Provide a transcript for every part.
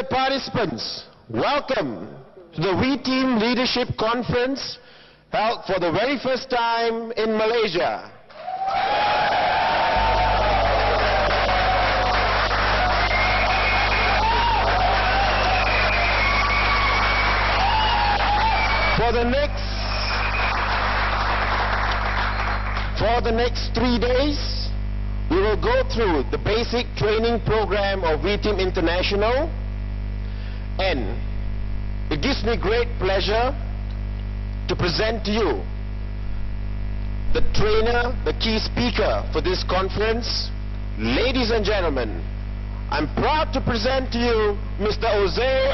Dear participants, welcome to the We Team Leadership Conference held for the very first time in Malaysia. For the next 3 days, we will go through the basic training program of We Team International, and it gives me great pleasure to present to you the trainer, the key speaker for this conference. Ladies and gentlemen, I'm proud to present to you Mr. Jose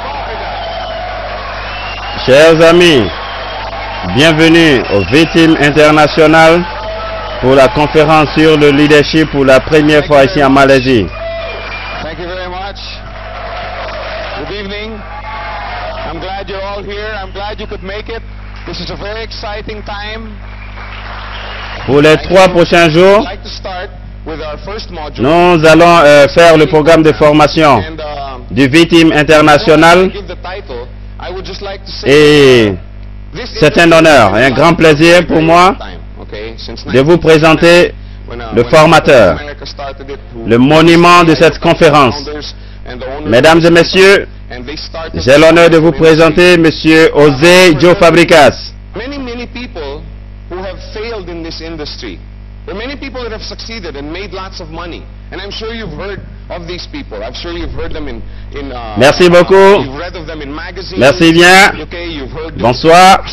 Farigas. Chers amis, bienvenue au V Team International pour la conférence sur le leadership pour la première fois ici en Malaisie. Thank you very much. Good evening. I'm glad you're all here. I'm glad you could make it. This is a very exciting time. Pour les 3 prochains jours, nous allons faire le programme de formation du V Team International. Et c'est un honneur et un grand plaisir pour moi de vous présenter le formateur, le monument de cette conférence. Mesdames et messieurs, j'ai l'honneur de vous présenter M. Jose Joe Farigas. There are many people that have succeeded and made lots of money, and I'm sure you've heard of these people. I'm sure you've heard them Merci beaucoup. You've read of them in magazines. Merci bien. Okay, you've heard Bonsoir.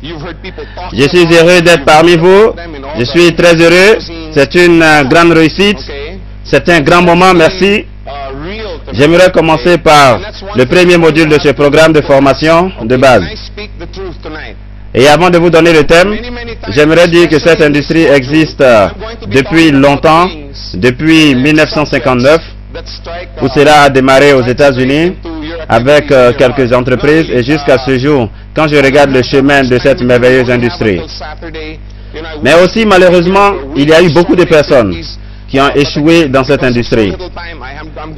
You've heard people talk Je suis heureux d'être parmi vous. Je suis très heureux. C'est une grande réussite. C'est un grand moment. Merci. J'aimerais commencer par le premier module de ce programme de formation de base. Et avant de vous donner le thème, j'aimerais dire que cette industrie existe depuis longtemps, depuis 1959, où cela a démarré aux États-Unis avec quelques entreprises et jusqu'à ce jour, quand je regarde le chemin de cette merveilleuse industrie. Mais aussi, malheureusement, il y a eu beaucoup de personnes qui ont échoué dans cette industrie.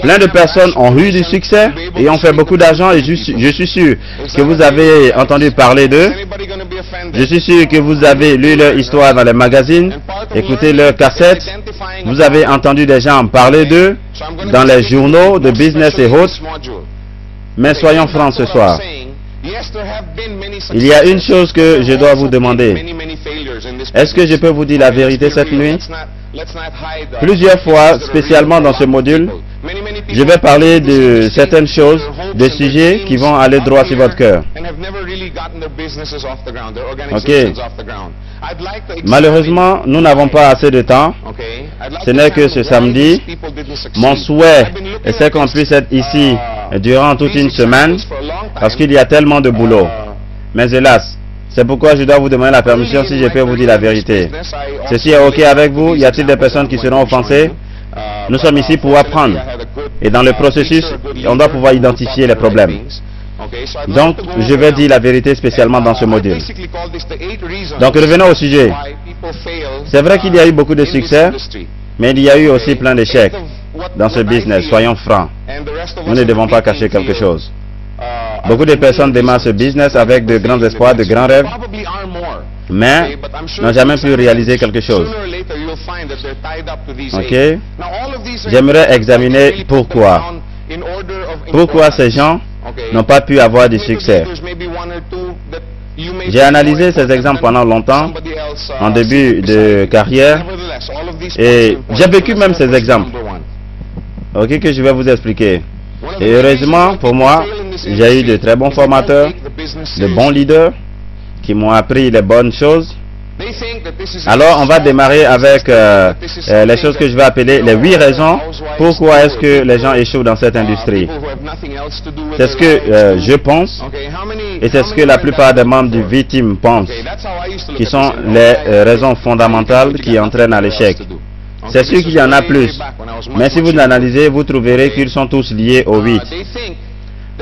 Plein de personnes ont eu du succès et ont fait beaucoup d'argent et je suis sûr que vous avez entendu parler d'eux. Je suis sûr que vous avez lu leur histoire dans les magazines, écouté leurs cassettes. Vous avez entendu des gens parler d'eux dans les journaux de business et autres. Mais soyons francs ce soir. Il y a une chose que je dois vous demander. Est-ce que je peux vous dire la vérité cette nuit? Plusieurs fois, spécialement dans ce module, je vais parler de certaines choses, de sujets qui vont aller droit sur votre cœur. Ok. Malheureusement, nous n'avons pas assez de temps. Ce n'est que ce samedi. Mon souhait est qu'on puisse être ici durant toute une semaine parce qu'il y a tellement de boulot. Mais hélas, c'est pourquoi je dois vous demander la permission si je peux vous dire la vérité. Ceci est ok avec vous? Y a-t-il des personnes qui seront offensées? Nous sommes ici pour apprendre. Et dans le processus, on doit pouvoir identifier les problèmes. Donc, je vais dire la vérité spécialement dans ce module. Donc, revenons au sujet. C'est vrai qu'il y a eu beaucoup de succès, mais il y a eu aussi plein d'échecs dans ce business. Soyons francs. Nous ne devons pas cacher quelque chose. Beaucoup de personnes démarrent ce business avec de grands espoirs, de grands rêves, mais n'ont jamais pu réaliser quelque chose. Ok? J'aimerais examiner pourquoi. Pourquoi ces gens n'ont pas pu avoir du succès. J'ai analysé ces exemples pendant longtemps, en début de carrière, et j'ai vécu même ces exemples. Ok, que je vais vous expliquer. Et heureusement pour moi, j'ai eu de très bons formateurs, de bons leaders qui m'ont appris les bonnes choses. Alors on va démarrer avec les choses que je vais appeler les 8 raisons pourquoi est-ce que les gens échouent dans cette industrie. C'est ce que je pense et c'est ce que la plupart des membres du V Team pensent, qui sont les raisons fondamentales qui entraînent à l'échec. C'est sûr qu'il y en a plus, mais si vous l'analysez, vous trouverez qu'ils sont tous liés aux 8.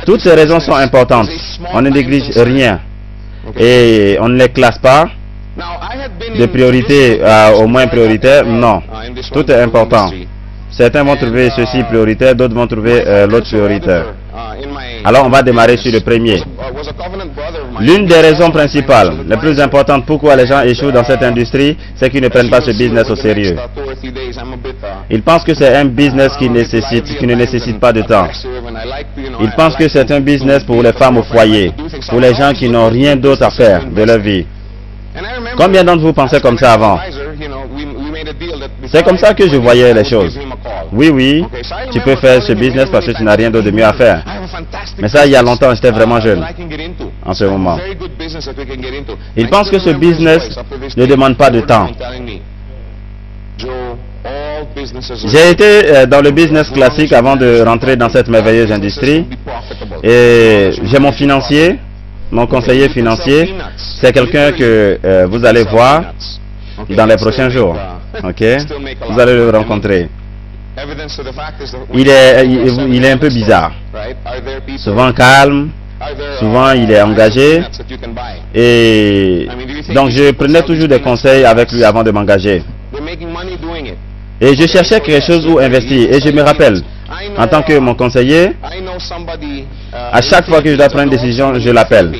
Toutes ces raisons sont importantes, on ne néglige rien et on ne les classe pas de priorité au moins prioritaire, non, tout est important. Certains vont trouver ceci prioritaire, d'autres vont trouver l'autre prioritaire. Alors on va démarrer sur le premier. L'une des raisons principales, les plus importantes pourquoi les gens échouent dans cette industrie, c'est qu'ils ne prennent pas ce business au sérieux. Ils pensent que c'est un business qui ne nécessite pas de temps. Ils pensent que c'est un business pour les femmes au foyer, pour les gens qui n'ont rien d'autre à faire de leur vie. Combien d'entre vous pensaient comme ça avant? C'est comme ça que je voyais les choses. Oui, tu peux faire ce business parce que tu n'as rien d'autre de mieux à faire. Mais ça, il y a longtemps, j'étais vraiment jeune en ce moment. Ils pensent que ce business ne demande pas de temps. J'ai été dans le business classique avant de rentrer dans cette merveilleuse industrie. Et j'ai mon financier, mon conseiller financier. C'est quelqu'un que vous allez voir dans les prochains jours. Ok? Vous allez le rencontrer. Il est un peu bizarre. Souvent calme. Souvent il est engagé. Et donc je prenais toujours des conseils avec lui avant de m'engager. Et je cherchais quelque chose où investir. Et je me rappelle, en tant que mon conseiller, à chaque fois que je dois prendre une décision, je l'appelle.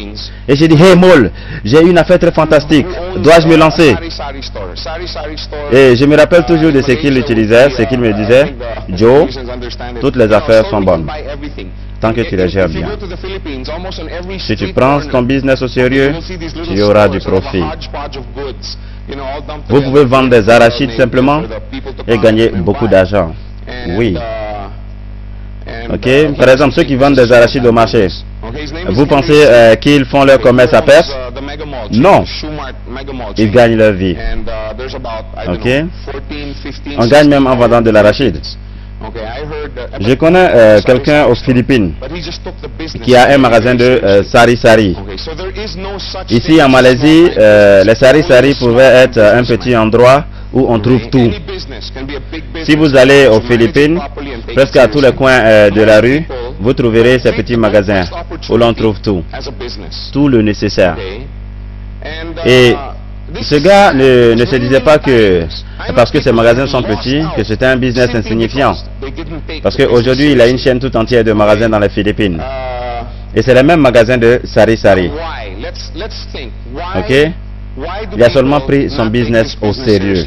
Et je dis, hey Maul, j'ai une affaire très fantastique. Dois-je me lancer? Et je me rappelle toujours de ce qu'il utilisait, ce qu'il me disait. Joe, toutes les affaires sont bonnes, tant que tu les gères bien. Si tu prends ton business au sérieux, tu auras du profit. Vous pouvez vendre des arachides simplement et gagner beaucoup d'argent. Oui. Ok. Par exemple, ceux qui vendent des arachides au marché, vous pensez qu'ils font leur commerce à perte? Non. Ils gagnent leur vie. Ok. On gagne même en vendant de l'arachide. Je connais quelqu'un aux Philippines qui a un magasin de sari-sari. Ici en Malaisie, les sari-sari pouvaient être un petit endroit où on trouve tout. Si vous allez aux Philippines, presque à tous les coins de la rue, vous trouverez ces petits magasins où l'on trouve tout. Tout le nécessaire. Et ce gars ne se disait pas que parce que ces magasins sont petits, que c'était un business insignifiant. Parce qu'aujourd'hui, il a une chaîne tout entière de magasins dans les Philippines. Et c'est le même magasin de sari-sari. Ok? Il a seulement pris son business au sérieux.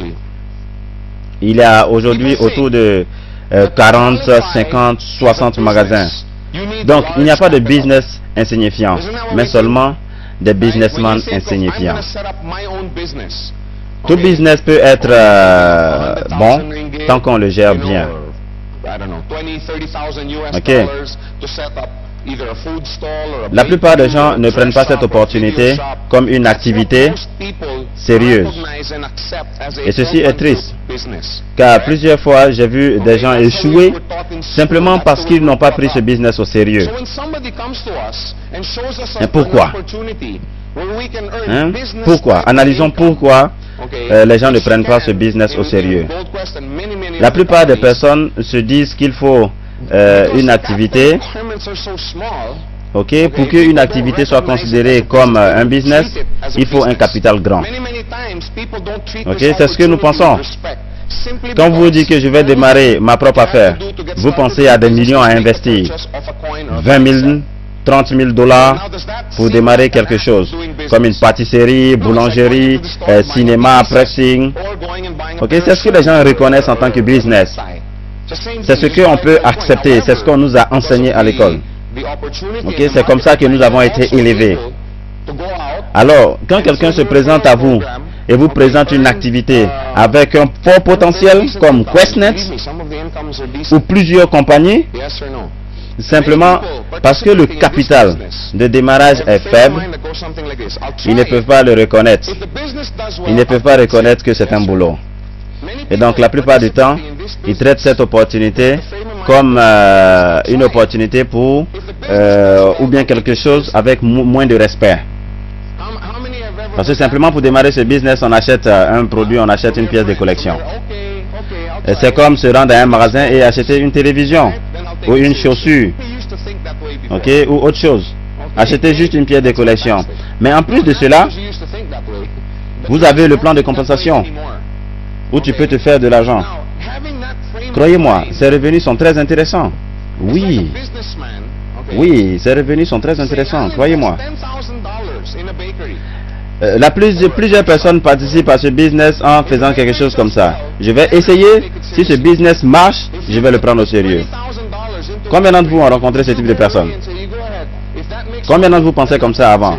Il y a aujourd'hui autour de 40, 50, 60 magasins. Donc, il n'y a pas de business insignifiant, mais seulement des businessmen insignifiants. Tout business peut être bon tant qu'on le gère bien. Ok. La plupart des gens ne prennent pas cette opportunité comme une activité sérieuse. Et ceci est triste, car plusieurs fois j'ai vu des gens échouer simplement parce qu'ils n'ont pas pris ce business au sérieux. Et pourquoi? Pourquoi? Analysons pourquoi les gens ne prennent pas ce business au sérieux. La plupart des personnes se disent qu'il faut une activité, ok, pour qu'une activité soit considérée comme un business, il faut un capital grand. Ok, c'est ce que nous pensons. Quand vous dites que je vais démarrer ma propre affaire, vous pensez à des millions à investir, 20 000, 30 000 dollars pour démarrer quelque chose, comme une pâtisserie, boulangerie, cinéma, pressing. Ok, c'est ce que les gens reconnaissent en tant que business. C'est ce qu'on peut accepter, c'est ce qu'on nous a enseigné à l'école. Ok, c'est comme ça que nous avons été élevés. Alors, quand quelqu'un se présente à vous et vous présente une activité avec un fort potentiel comme QuestNet ou plusieurs compagnies, simplement parce que le capital de démarrage est faible, ils ne peuvent pas le reconnaître. Ils ne peuvent pas reconnaître que c'est un boulot. Et donc la plupart du temps, ils traitent cette opportunité comme une opportunité pour, ou bien quelque chose avec moins de respect. Parce que simplement pour démarrer ce business, on achète un produit, on achète une pièce de collection. C'est comme se rendre à un magasin et acheter une télévision ou une chaussure, ok, ou autre chose. Acheter juste une pièce de collection. Mais en plus de cela, vous avez le plan de compensation où tu peux te faire de l'argent. Croyez-moi, ces revenus sont très intéressants. Oui. Oui, ces revenus sont très intéressants, croyez-moi. Plusieurs personnes participent à ce business en faisant quelque chose comme ça. Je vais essayer. Si ce business marche, je vais le prendre au sérieux. Combien d'entre vous ont rencontré ce type de personnes? Combien d'entre vous pensaient comme ça avant?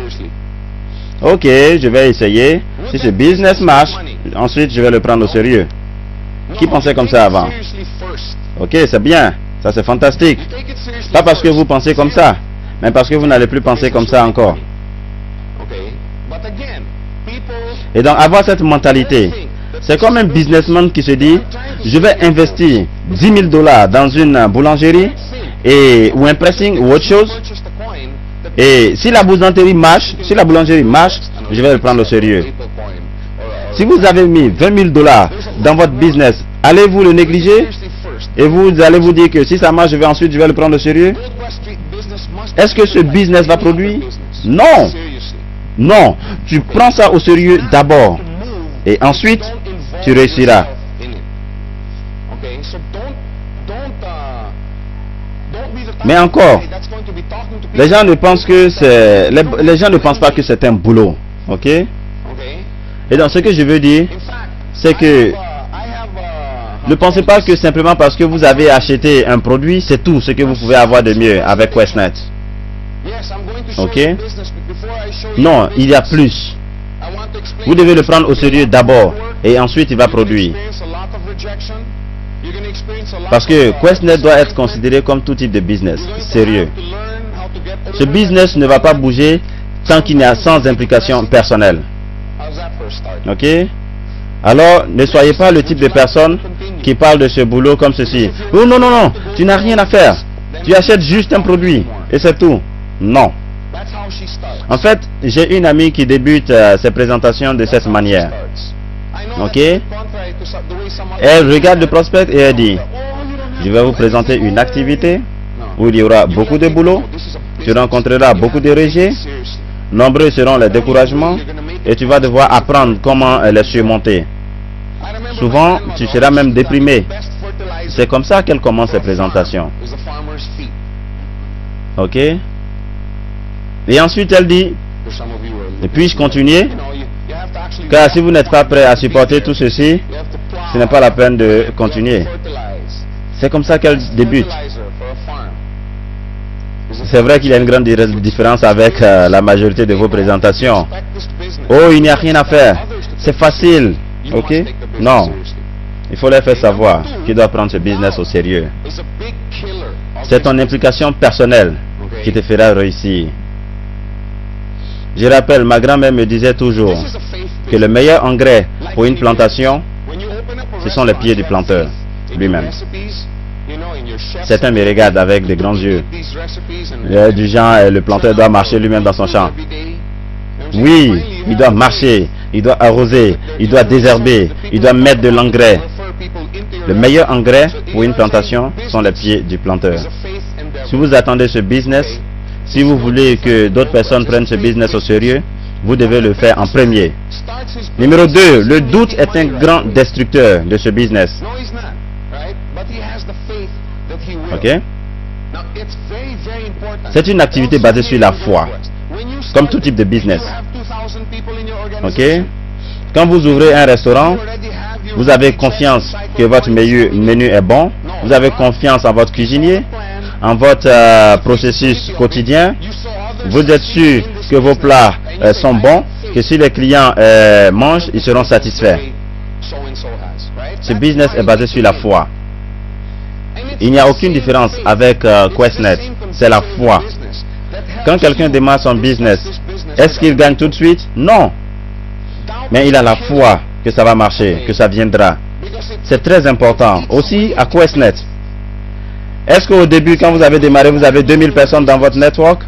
Ok, je vais essayer. Si ce business marche, ensuite je vais le prendre au sérieux. Qui pensait comme ça avant? Ok, c'est bien. Ça, c'est fantastique. Pas parce que vous pensez comme ça, mais parce que vous n'allez plus penser comme ça encore. Et donc, avoir cette mentalité, c'est comme un businessman qui se dit, je vais investir 10 000 $ dans une boulangerie ou un pressing ou autre chose. Et si la boulangerie marche, je vais le prendre au sérieux. Si vous avez mis 20 000 $ dans votre business, allez-vous le négliger? Et vous allez vous dire que si ça marche, je vais le prendre au sérieux? Est-ce que ce business va produire? Non. Non. Tu prends ça au sérieux d'abord. Et ensuite, tu réussiras. Mais encore, les gens ne pensent que c'est... Les gens ne pensent pas que c'est un boulot. Ok? Et donc, ce que je veux dire, c'est que ne pensez pas que simplement parce que vous avez acheté un produit, c'est tout ce que vous pouvez avoir de mieux avec QuestNet. Ok? Non, il y a plus. Vous devez le prendre au sérieux d'abord et ensuite il va produire. Parce que QuestNet doit être considéré comme tout type de business sérieux. Ce business ne va pas bouger tant qu'il y a sans implication personnelle. Ok? Alors, ne soyez pas le type de personne qui parle de ce boulot comme ceci. Oh non, non, non, tu n'as rien à faire. Tu achètes juste un produit et c'est tout. Non. En fait, j'ai une amie qui débute ses présentations de cette manière. Ok? Elle regarde le prospect et elle dit, je vais vous présenter une activité où il y aura beaucoup de boulot. Tu rencontreras beaucoup de rejets. Nombreux seront les découragements et tu vas devoir apprendre comment les surmonter. Souvent, tu seras même déprimé. C'est comme ça qu'elle commence ses présentations. Ok? Et ensuite, elle dit, et puis-je continuer? Car si vous n'êtes pas prêt à supporter tout ceci, ce n'est pas la peine de continuer. C'est comme ça qu'elle débute. C'est vrai qu'il y a une grande différence avec la majorité de vos présentations. Oh, il n'y a rien à faire. C'est facile. Ok? Non. Il faut leur faire savoir qu'ils doivent prendre ce business au sérieux. C'est ton implication personnelle qui te fera réussir. Je rappelle, ma grand-mère me disait toujours que le meilleur engrais pour une plantation, ce sont les pieds du planteur lui-même. Certains me regardent avec des grands yeux. Du genre, le planteur doit marcher lui-même dans son champ. Oui, il doit marcher, il doit arroser, il doit désherber, il doit mettre de l'engrais. Le meilleur engrais pour une plantation sont les pieds du planteur. Si vous attendez ce business, si vous voulez que d'autres personnes prennent ce business au sérieux, vous devez le faire en premier. Numéro 2, le doute est un grand destructeur de ce business. Ok? C'est une activité basée sur la foi, comme tout type de business. Ok? Quand vous ouvrez un restaurant, vous avez confiance que votre menu est bon, vous avez confiance en votre cuisinier, en votre processus quotidien, vous êtes sûr que vos plats sont bons, que si les clients mangent, ils seront satisfaits. Ce business est basé sur la foi. Il n'y a aucune différence avec QuestNet, c'est la foi. Quand quelqu'un démarre son business, est-ce qu'il gagne tout de suite? Non. Mais il a la foi que ça va marcher, que ça viendra. C'est très important. Aussi à QuestNet. Est-ce qu'au début, quand vous avez démarré, vous avez 2000 personnes dans votre network?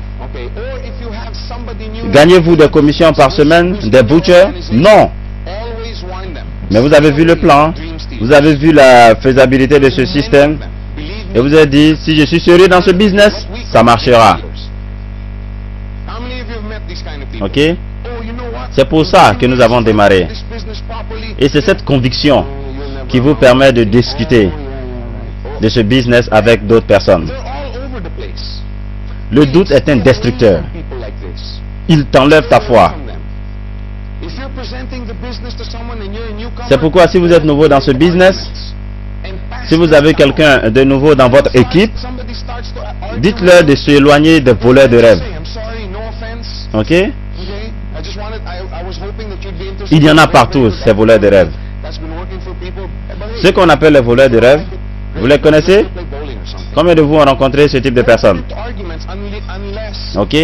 Gagnez-vous des commissions par semaine, des butchers? Non. Mais vous avez vu le plan, vous avez vu la faisabilité de ce système, et vous avez dit, si je suis sérieux dans ce business, ça marchera. Ok? C'est pour ça que nous avons démarré. Et c'est cette conviction qui vous permet de discuter. de ce business avec d'autres personnes. Le doute est un destructeur. Il t'enlève ta foi. C'est pourquoi si vous êtes nouveau dans ce business, si vous avez quelqu'un de nouveau dans votre équipe, dites-leur de s'éloigner des voleurs de rêves. Ok? Il y en a partout, ces voleurs de rêves. Ce qu'on appelle les voleurs de rêves, vous les connaissez? Combien de vous ont rencontré ce type de personnes? Ok?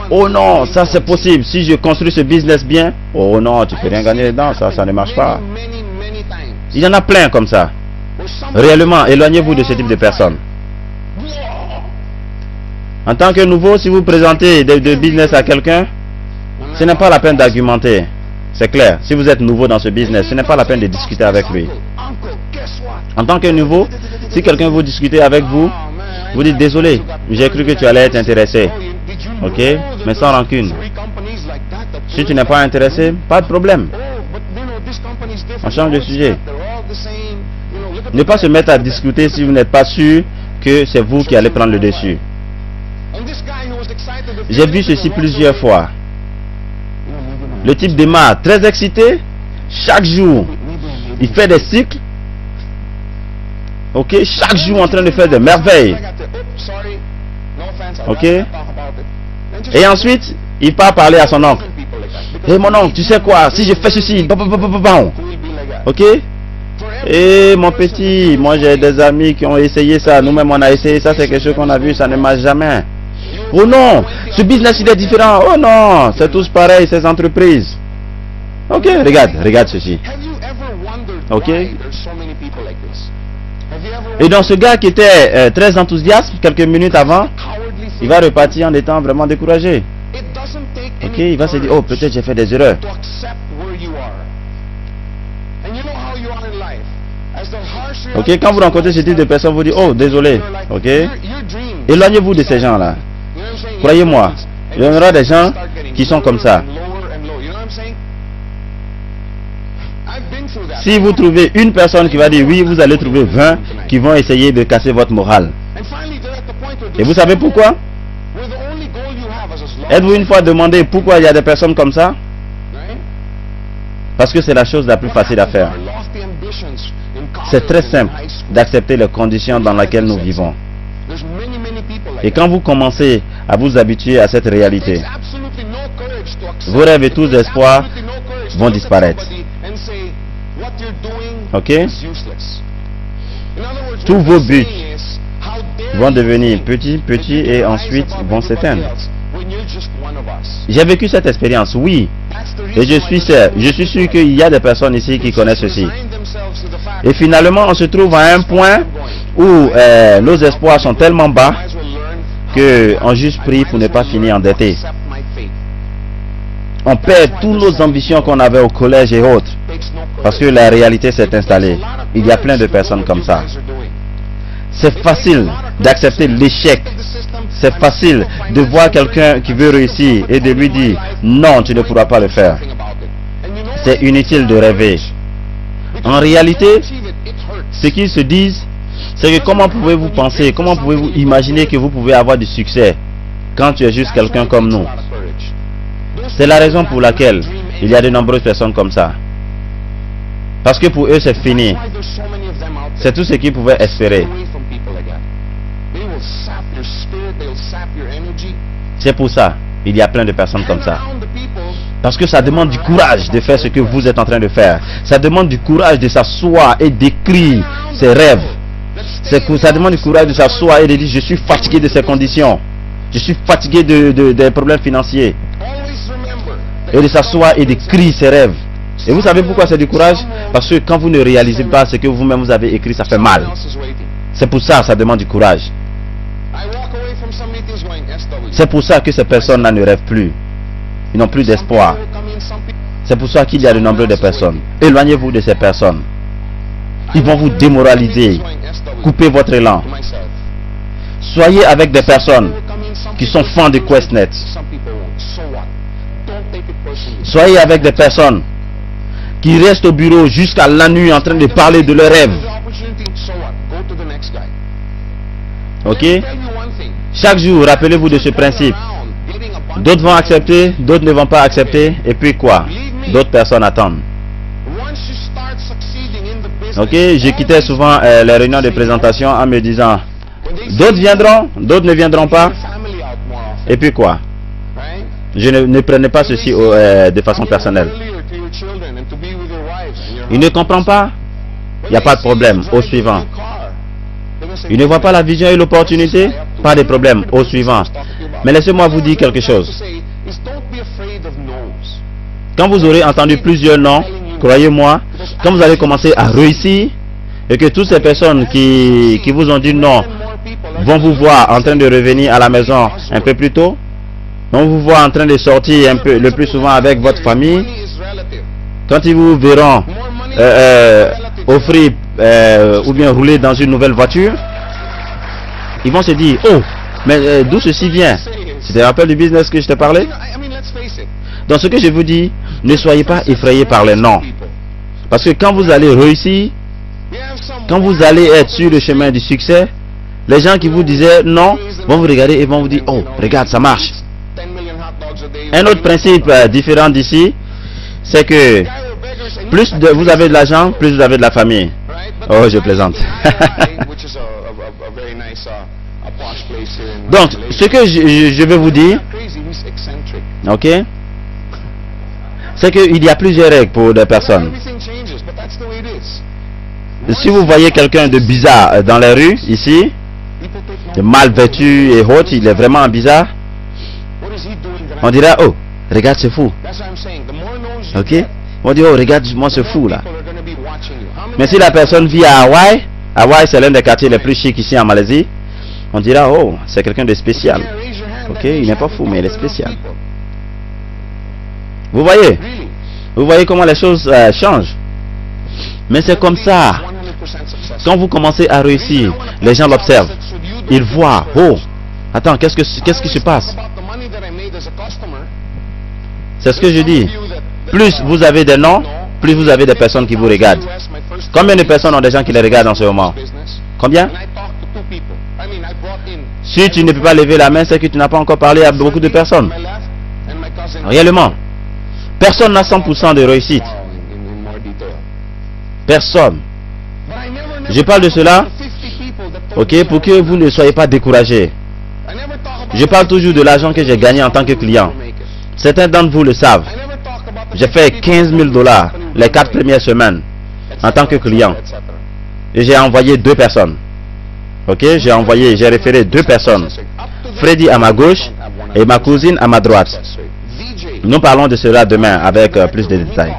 Oh non, ça c'est possible. Si je construis ce business bien, oh non, tu peux rien gagner dedans, ça ne marche pas. Il y en a plein comme ça. Réellement, éloignez-vous de ce type de personnes. En tant que nouveau, si vous présentez des business à quelqu'un, ce n'est pas la peine d'argumenter. C'est clair. Si vous êtes nouveau dans ce business, ce n'est pas la peine de discuter avec lui. En tant que nouveau, si quelqu'un veut discuter avec vous, vous dites désolé, j'ai cru que tu allais être intéressé. Ok? Mais sans rancune. Si tu n'es pas intéressé, pas de problème. On change de sujet. Ne pas se mettre à discuter si vous n'êtes pas sûr que c'est vous qui allez prendre le dessus. J'ai vu ceci plusieurs fois. Le type démarre très excité. Chaque jour, il fait des cycles. Ok, chaque jour en train de faire des merveilles. Ok. Et ensuite, il part parler à son oncle. Hé mon oncle, tu sais quoi? Si je fais ceci, ok. Et mon petit, moi j'ai des amis qui ont essayé ça. Nous-mêmes on a essayé ça, c'est quelque chose qu'on a vu, ça ne marche jamais. Oh non, ce business il est différent. Oh non, c'est tous pareil, ces entreprises. Ok, regarde ceci. Ok. Et donc ce gars qui était très enthousiaste quelques minutes avant, il va repartir en étant vraiment découragé. Ok, il va se dire, oh peut-être j'ai fait des erreurs. Ok, quand vous rencontrez ce type de personnes, vous dites, oh désolé. Ok. Éloignez-vous de ces gens-là. Croyez-moi, il y en aura des gens qui sont comme ça. Si vous trouvez une personne qui va dire oui, vous allez trouver 20 qui vont essayer de casser votre morale. Et vous savez pourquoi? Êtes-vous une fois demandé pourquoi il y a des personnes comme ça? Parce que c'est la chose la plus facile à faire. C'est très simple d'accepter les conditions dans lesquelles nous vivons. Et quand vous commencez à vous habituer à cette réalité, vos rêves et tous espoirs vont disparaître. Ok? Tous vos buts vont devenir petits et ensuite vont s'éteindre. J'ai vécu cette expérience, oui. Et je suis sûr qu'il y a des personnes ici qui connaissent ceci. Et finalement, on se trouve à un point où nos espoirs sont tellement bas qu'on juste prie pour ne pas finir endetté. On perd toutes nos ambitions qu'on avait au collège et autres. Parce que la réalité s'est installée. Il y a plein de personnes comme ça. C'est facile d'accepter l'échec. C'est facile de voir quelqu'un qui veut réussir et de lui dire non, tu ne pourras pas le faire. C'est inutile de rêver. En réalité, ce qu'ils se disent, c'est que comment pouvez-vous penser, comment pouvez-vous imaginer que vous pouvez avoir du succès quand tu es juste quelqu'un comme nous? C'est la raison pour laquelle il y a de nombreuses personnes comme ça. Parce que pour eux c'est fini. C'est tout ce qu'ils pouvaient espérer. C'est pour ça il y a plein de personnes comme ça. Parce que ça demande du courage de faire ce que vous êtes en train de faire. Ça demande du courage de s'asseoir et d'écrire ses rêves. Ça demande du courage de s'asseoir et de dire je suis fatigué de ces conditions. Je suis fatigué des problèmes financiers. Et de s'asseoir et d'écrire ses rêves. Et vous savez pourquoi c'est du courage? Parce que quand vous ne réalisez pas ce que vous-même vous avez écrit, ça fait mal. C'est pour ça que ça demande du courage. C'est pour ça que ces personnes-là ne rêvent plus. Ils n'ont plus d'espoir. C'est pour ça qu'il y a de nombreuses personnes. Éloignez-vous de ces personnes. Ils vont vous démoraliser. Coupez votre élan. Soyez avec des personnes qui sont fans de QuestNet. Soyez avec des personnes qui restent au bureau jusqu'à la nuit en train de parler de leurs rêves. Ok? Chaque jour, rappelez-vous de ce principe. D'autres vont accepter, d'autres ne vont pas accepter. Et puis quoi? D'autres personnes attendent. Ok? Je quittais souvent les réunions de présentation en me disant, d'autres viendront, d'autres ne viendront pas. Et puis quoi? Je ne prenais pas ceci de façon personnelle. Il ne comprend pas? Il n'y a pas de problème. Au suivant. Il ne voit pas la vision et l'opportunité? Pas de problème. Au suivant. Mais laissez-moi vous dire quelque chose. Quand vous aurez entendu plusieurs noms, croyez-moi, quand vous allez commencer à réussir et que toutes ces personnes qui vous ont dit non vont vous voir en train de revenir à la maison un peu plus tôt, vont vous voir en train de sortir un peu le plus souvent avec votre famille, quand ils vous verront offrir ou bien rouler dans une nouvelle voiture, ils vont se dire, oh, mais d'où ceci vient? Tu te rappelles du business que je t'ai parlé? Donc ce que je vous dis, ne soyez pas effrayés par les noms. Parce que quand vous allez réussir, quand vous allez être sur le chemin du succès, les gens qui vous disaient non vont vous regarder et vont vous dire, oh, regarde, ça marche. Un autre principe différent d'ici, c'est que plus vous avez de l'argent, plus vous avez de la famille. Oh, je plaisante. Donc, ce que je veux vous dire, ok, c'est qu'il y a plusieurs règles pour des personnes. Si vous voyez quelqu'un de bizarre dans les rues, ici, de mal vêtu et autres, il est vraiment bizarre, on dira, oh, regarde ce fou. Ok? On dit, oh, regarde-moi ce fou là. Mais si la personne vit à Hawaï, Hawaï c'est l'un des quartiers les plus chics ici en Malaisie, on dira, oh, c'est quelqu'un de spécial. Ok? Il n'est pas fou, mais il est spécial. Vous voyez? Vous voyez comment les choses changent. Mais c'est comme ça. Quand vous commencez à réussir, les gens l'observent. Ils voient, oh, attends, qu'est-ce qui se passe? C'est ce que je dis. Plus vous avez des noms, plus vous avez des personnes qui vous regardent. Combien de personnes ont des gens qui les regardent en ce moment? Combien? Si tu ne peux pas lever la main, c'est que tu n'as pas encore parlé à beaucoup de personnes. Réellement. Personne n'a 100% de réussite. Personne. Je parle de cela, ok, pour que vous ne soyez pas découragés. Je parle toujours de l'argent que j'ai gagné en tant que client. Certains d'entre vous le savent. J'ai fait 15 000 $ les 4 premières semaines en tant que client. Et j'ai envoyé 2 personnes. Ok, j'ai référé 2 personnes. Freddy à ma gauche et ma cousine à ma droite. Nous parlons de cela demain avec plus de détails.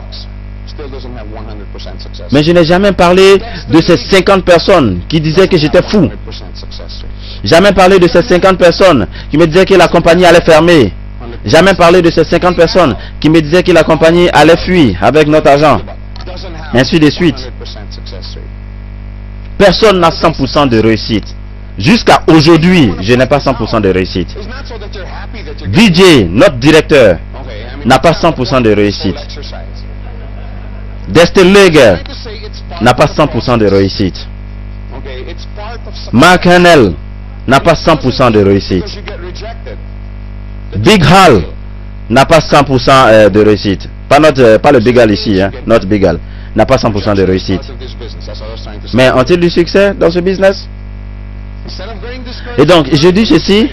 Mais je n'ai jamais parlé de ces 50 personnes qui disaient que j'étais fou. Jamais parlé de ces 50 personnes qui me disaient que la compagnie allait fermer. Jamais parlé de ces 50 personnes qui me disaient que la compagnie allait fuir avec notre argent. Ainsi de suite. Personne n'a 100% de réussite. Jusqu'à aujourd'hui, je n'ai pas 100% de réussite. VJ, notre directeur, n'a pas 100% de réussite. Dexter Leger n'a pas 100% de réussite. Mark Hanel n'a pas 100% de réussite. Big Hall n'a pas 100% de réussite. Pas le Big Hall ici, hein, notre Big Hall n'a pas 100% de réussite. Mais ont-ils du succès dans ce business? Et donc, je dis ceci,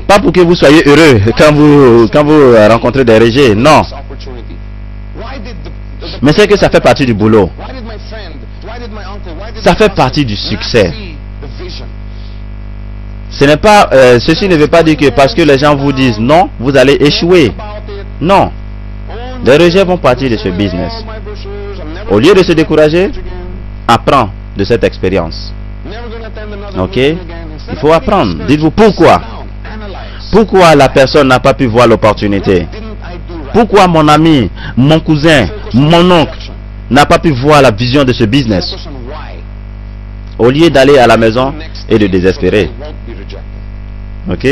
pas pour que vous soyez heureux quand vous rencontrez des rejets, non. Mais c'est que ça fait partie du boulot. Ça fait partie du succès. Ceci ne veut pas dire que parce que les gens vous disent non, vous allez échouer. Non. Les rejets vont partir de ce business. Au lieu de se décourager, apprends de cette expérience. Ok? Il faut apprendre. Dites-vous pourquoi. Pourquoi la personne n'a pas pu voir l'opportunité? Pourquoi mon ami, mon cousin, mon oncle n'a pas pu voir la vision de ce business? Au lieu d'aller à la maison et de désespérer. Ok?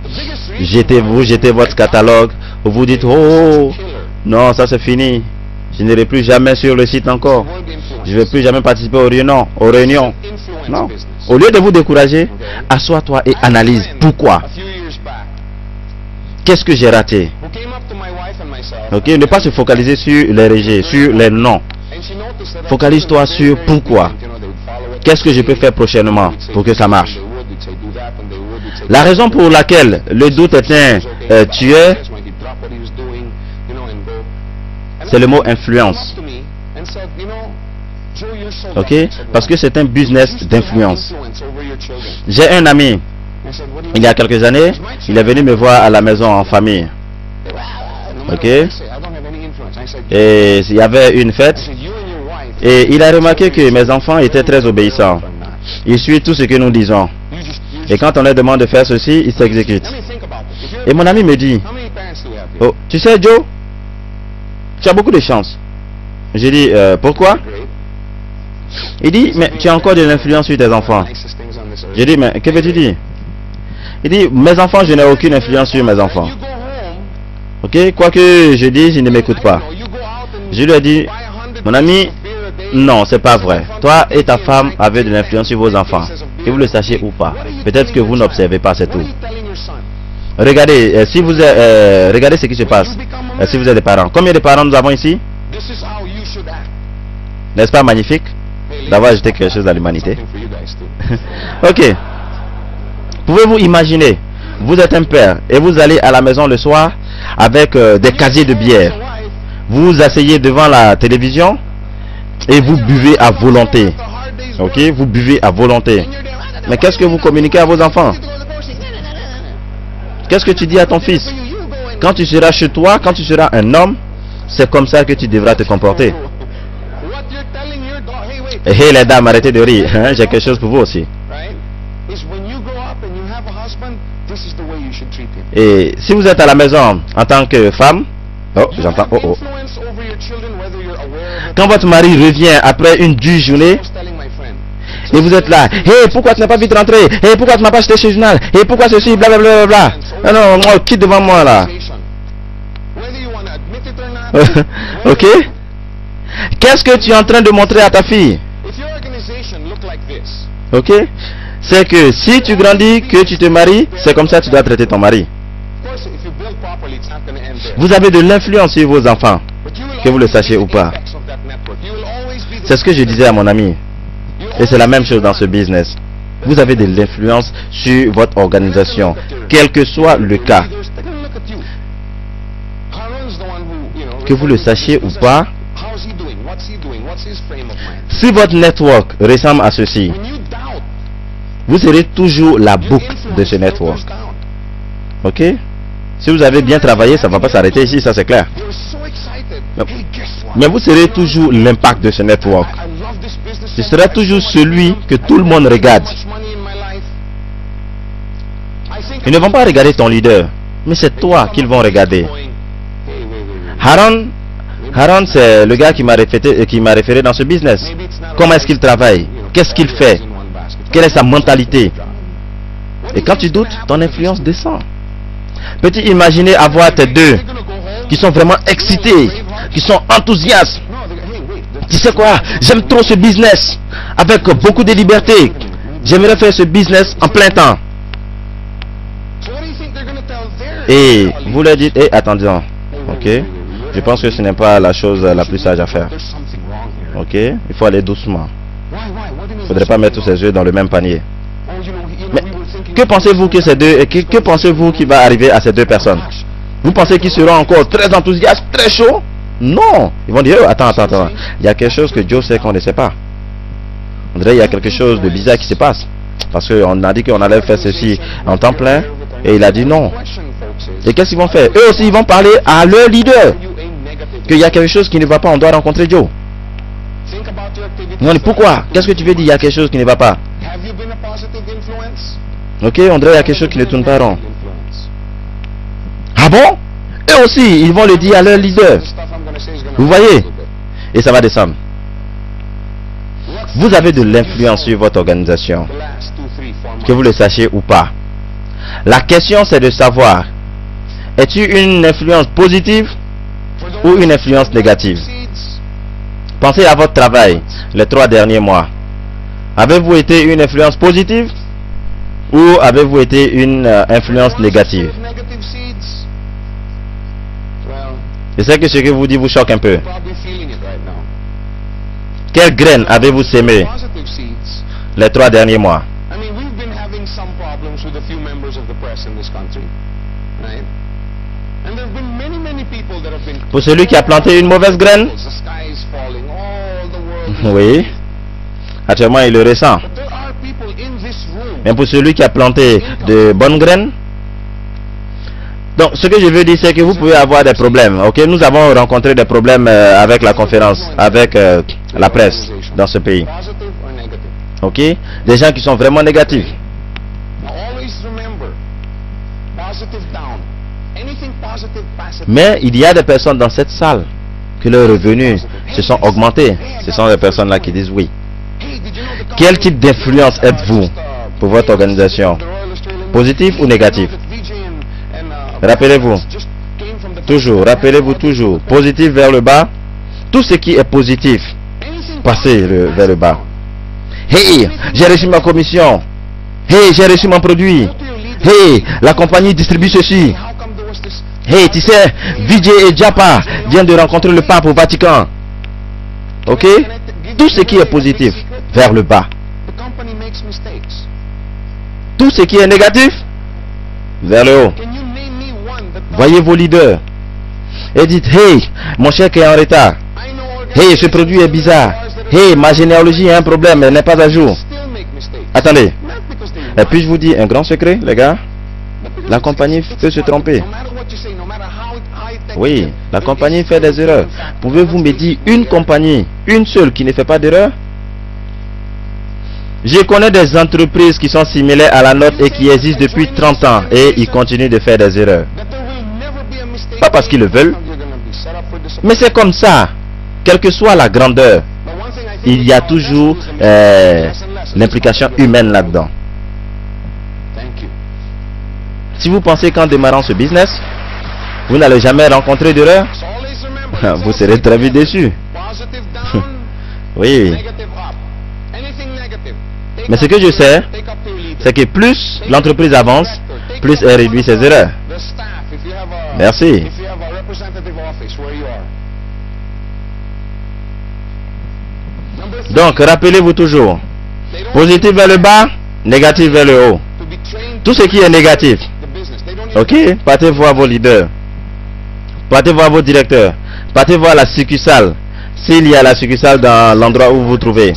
Vous jetez votre catalogue. Vous dites, oh, non, ça c'est fini. Je n'irai plus jamais sur le site encore. Je ne vais plus jamais participer aux réunions. Non. Au lieu de vous décourager, assois-toi et analyse pourquoi. Qu'est-ce que j'ai raté? Ok, ne pas se focaliser sur les rejets, sur les non. Focalise-toi sur pourquoi. Qu'est-ce que je peux faire prochainement pour que ça marche? La raison pour laquelle le doute est un tueur, c'est le mot influence. Ok? Parce que c'est un business d'influence. J'ai un ami, il y a quelques années, il est venu me voir à la maison en famille. Ok? Et il y avait une fête. Et il a remarqué que mes enfants étaient très obéissants. Ils suivent tout ce que nous disons. Et quand on leur demande de faire ceci, ils s'exécutent. Et mon ami me dit, oh, tu sais Joe, tu as beaucoup de chance. J'ai dit, pourquoi? Il dit, mais tu as encore de l'influence sur tes enfants. J'ai dit, mais que veux-tu dire? Il dit, mes enfants, je n'ai aucune influence sur mes enfants. Ok, quoi que je dise, ils ne m'écoutent pas. Je lui ai dit, mon ami, non, c'est pas vrai. Toi et ta femme avez de l'influence sur vos enfants. Que vous le sachiez ou pas. Peut-être que vous n'observez pas, c'est tout. Regardez, si vous regardez ce qui se passe. Si vous êtes des parents. Combien de parents nous avons ici? N'est-ce pas magnifique d'avoir ajouté quelque chose à l'humanité? Ok. Pouvez-vous imaginer, vous êtes un père et vous allez à la maison le soir avec des casiers de bière. Vous vous asseyez devant la télévision et vous buvez à volonté. Ok, vous buvez à volonté. Mais qu'est-ce que vous communiquez à vos enfants? Qu'est-ce que tu dis à ton fils? Quand tu seras chez toi, quand tu seras un homme, c'est comme ça que tu devras te comporter. Hé les dames, arrêtez de rire, hein? J'ai quelque chose pour vous aussi. Et si vous êtes à la maison en tant que femme, oh, j'entends, oh, oh. Quand votre mari revient après une dure journée, et vous êtes là, hey, pourquoi tu n'as pas vite rentré? Hey, pourquoi tu n'as pas acheté chez le journal? Hey, pourquoi ceci, blablabla, bla. Ah non, moi, quitte devant moi là. Ok? Qu'est-ce que tu es en train de montrer à ta fille? Ok? C'est que si tu grandis, que tu te maries, c'est comme ça que tu dois traiter ton mari. Vous avez de l'influence sur vos enfants, que vous le sachiez ou pas. C'est ce que je disais à mon ami. Et c'est la même chose dans ce business. Vous avez de l'influence sur votre organisation, quel que soit le cas. Que vous le sachiez ou pas, si votre network ressemble à ceci, vous serez toujours la boucle de ce network. Ok? Si vous avez bien travaillé, ça ne va pas s'arrêter ici, ça c'est clair. Mais vous serez toujours l'impact de ce network. Ce sera toujours celui que tout le monde regarde. Ils ne vont pas regarder ton leader, mais c'est toi qu'ils vont regarder. Haron, c'est le gars qui m'a référé dans ce business. Comment est-ce qu'il travaille? Qu'est-ce qu'il fait? Quelle est sa mentalité? Et quand tu doutes, ton influence descend. Peux-tu imaginer avoir tes deux qui sont vraiment excités, qui sont enthousiastes? Tu sais quoi? J'aime trop ce business avec beaucoup de liberté. J'aimerais faire ce business en plein temps. Et vous leur dites, hey, attendez, ok? Je pense que ce n'est pas la chose la plus sage à faire. Ok? Il faut aller doucement. Il ne faudrait pas mettre tous ses œufs dans le même panier. Mais que pensez-vous que ces deux, que pensez-vous qui va arriver à ces deux personnes? Vous pensez qu'ils seront encore très enthousiastes, très chauds? Non! Ils vont dire, oh, attends. Il y a quelque chose que Joe sait qu'on ne sait pas. On dirait qu'il y a quelque chose de bizarre qui se passe. Parce qu'on a dit qu'on allait faire ceci en temps plein. Et il a dit non. Et qu'est-ce qu'ils vont faire? Eux aussi, ils vont parler à leur leader. Qu'il y a quelque chose qui ne va pas, on doit rencontrer Joe. Non, pourquoi? Qu'est-ce que tu veux dire? Il y a quelque chose qui ne va pas. Ok, on dirait qu'il y a quelque chose qui ne tourne pas rond. Ah bon? Eux aussi, ils vont le dire à leur leader. Vous voyez? Et ça va descendre. Vous avez de l'influence sur votre organisation, que vous le sachiez ou pas. La question c'est de savoir, es-tu une influence positive ou une influence négative? Pensez à votre travail les 3 derniers mois. Avez-vous été une influence positive ou avez-vous été une influence négative? Je sais que ce que vous dites vous choque un peu. Quelles graines avez-vous sémées les 3 derniers mois? Pour celui qui a planté une mauvaise graine, oui, actuellement il le ressent. Mais pour celui qui a planté de bonnes graines, donc ce que je veux dire, c'est que vous pouvez avoir des problèmes. Ok, nous avons rencontré des problèmes avec la conférence, avec la presse dans ce pays. Ok, des gens qui sont vraiment négatifs. Mais il y a des personnes dans cette salle que leurs revenus se sont augmentés. Ce sont des personnes-là qui disent oui. Quel type d'influence êtes-vous pour votre organisation? Positif ou négatif? Rappelez-vous, toujours, rappelez-vous toujours, positif vers le bas. Tout ce qui est positif, passez vers le bas. Hey, j'ai reçu ma commission. Hey, j'ai reçu mon produit. Hey, la compagnie distribue ceci. Hey, tu sais, Vijay et Japa viennent de rencontrer le pape au Vatican. Ok? Tout ce qui est positif, vers le bas. Tout ce qui est négatif, vers le haut. Voyez vos leaders et dites, hey, mon chèque est en retard. Hey, ce produit est bizarre. Hey, ma généalogie a un problème, elle n'est pas à jour. Attendez. Et puis je vous dis un grand secret, les gars. La compagnie peut se tromper. Oui, la compagnie fait des erreurs. Pouvez-vous me dire une compagnie, une seule qui ne fait pas d'erreur? Je connais des entreprises qui sont similaires à la nôtre et qui existent depuis 30 ans et ils continuent de faire des erreurs. Pas parce qu'ils le veulent, mais c'est comme ça. Quelle que soit la grandeur, il y a toujours l'implication humaine là-dedans. Si vous pensez qu'en démarrant ce business, vous n'allez jamais rencontrer d'erreur, vous serez très vite déçu. Oui. Mais ce que je sais, c'est que plus l'entreprise avance, plus elle réduit ses erreurs. Merci. Donc, rappelez-vous toujours, positif vers le bas, négatif vers le haut. Tout ce qui est négatif, ok, partez voir vos leaders, partez voir vos directeurs, partez voir la succursale, s'il y a la succursale dans l'endroit où vous vous trouvez.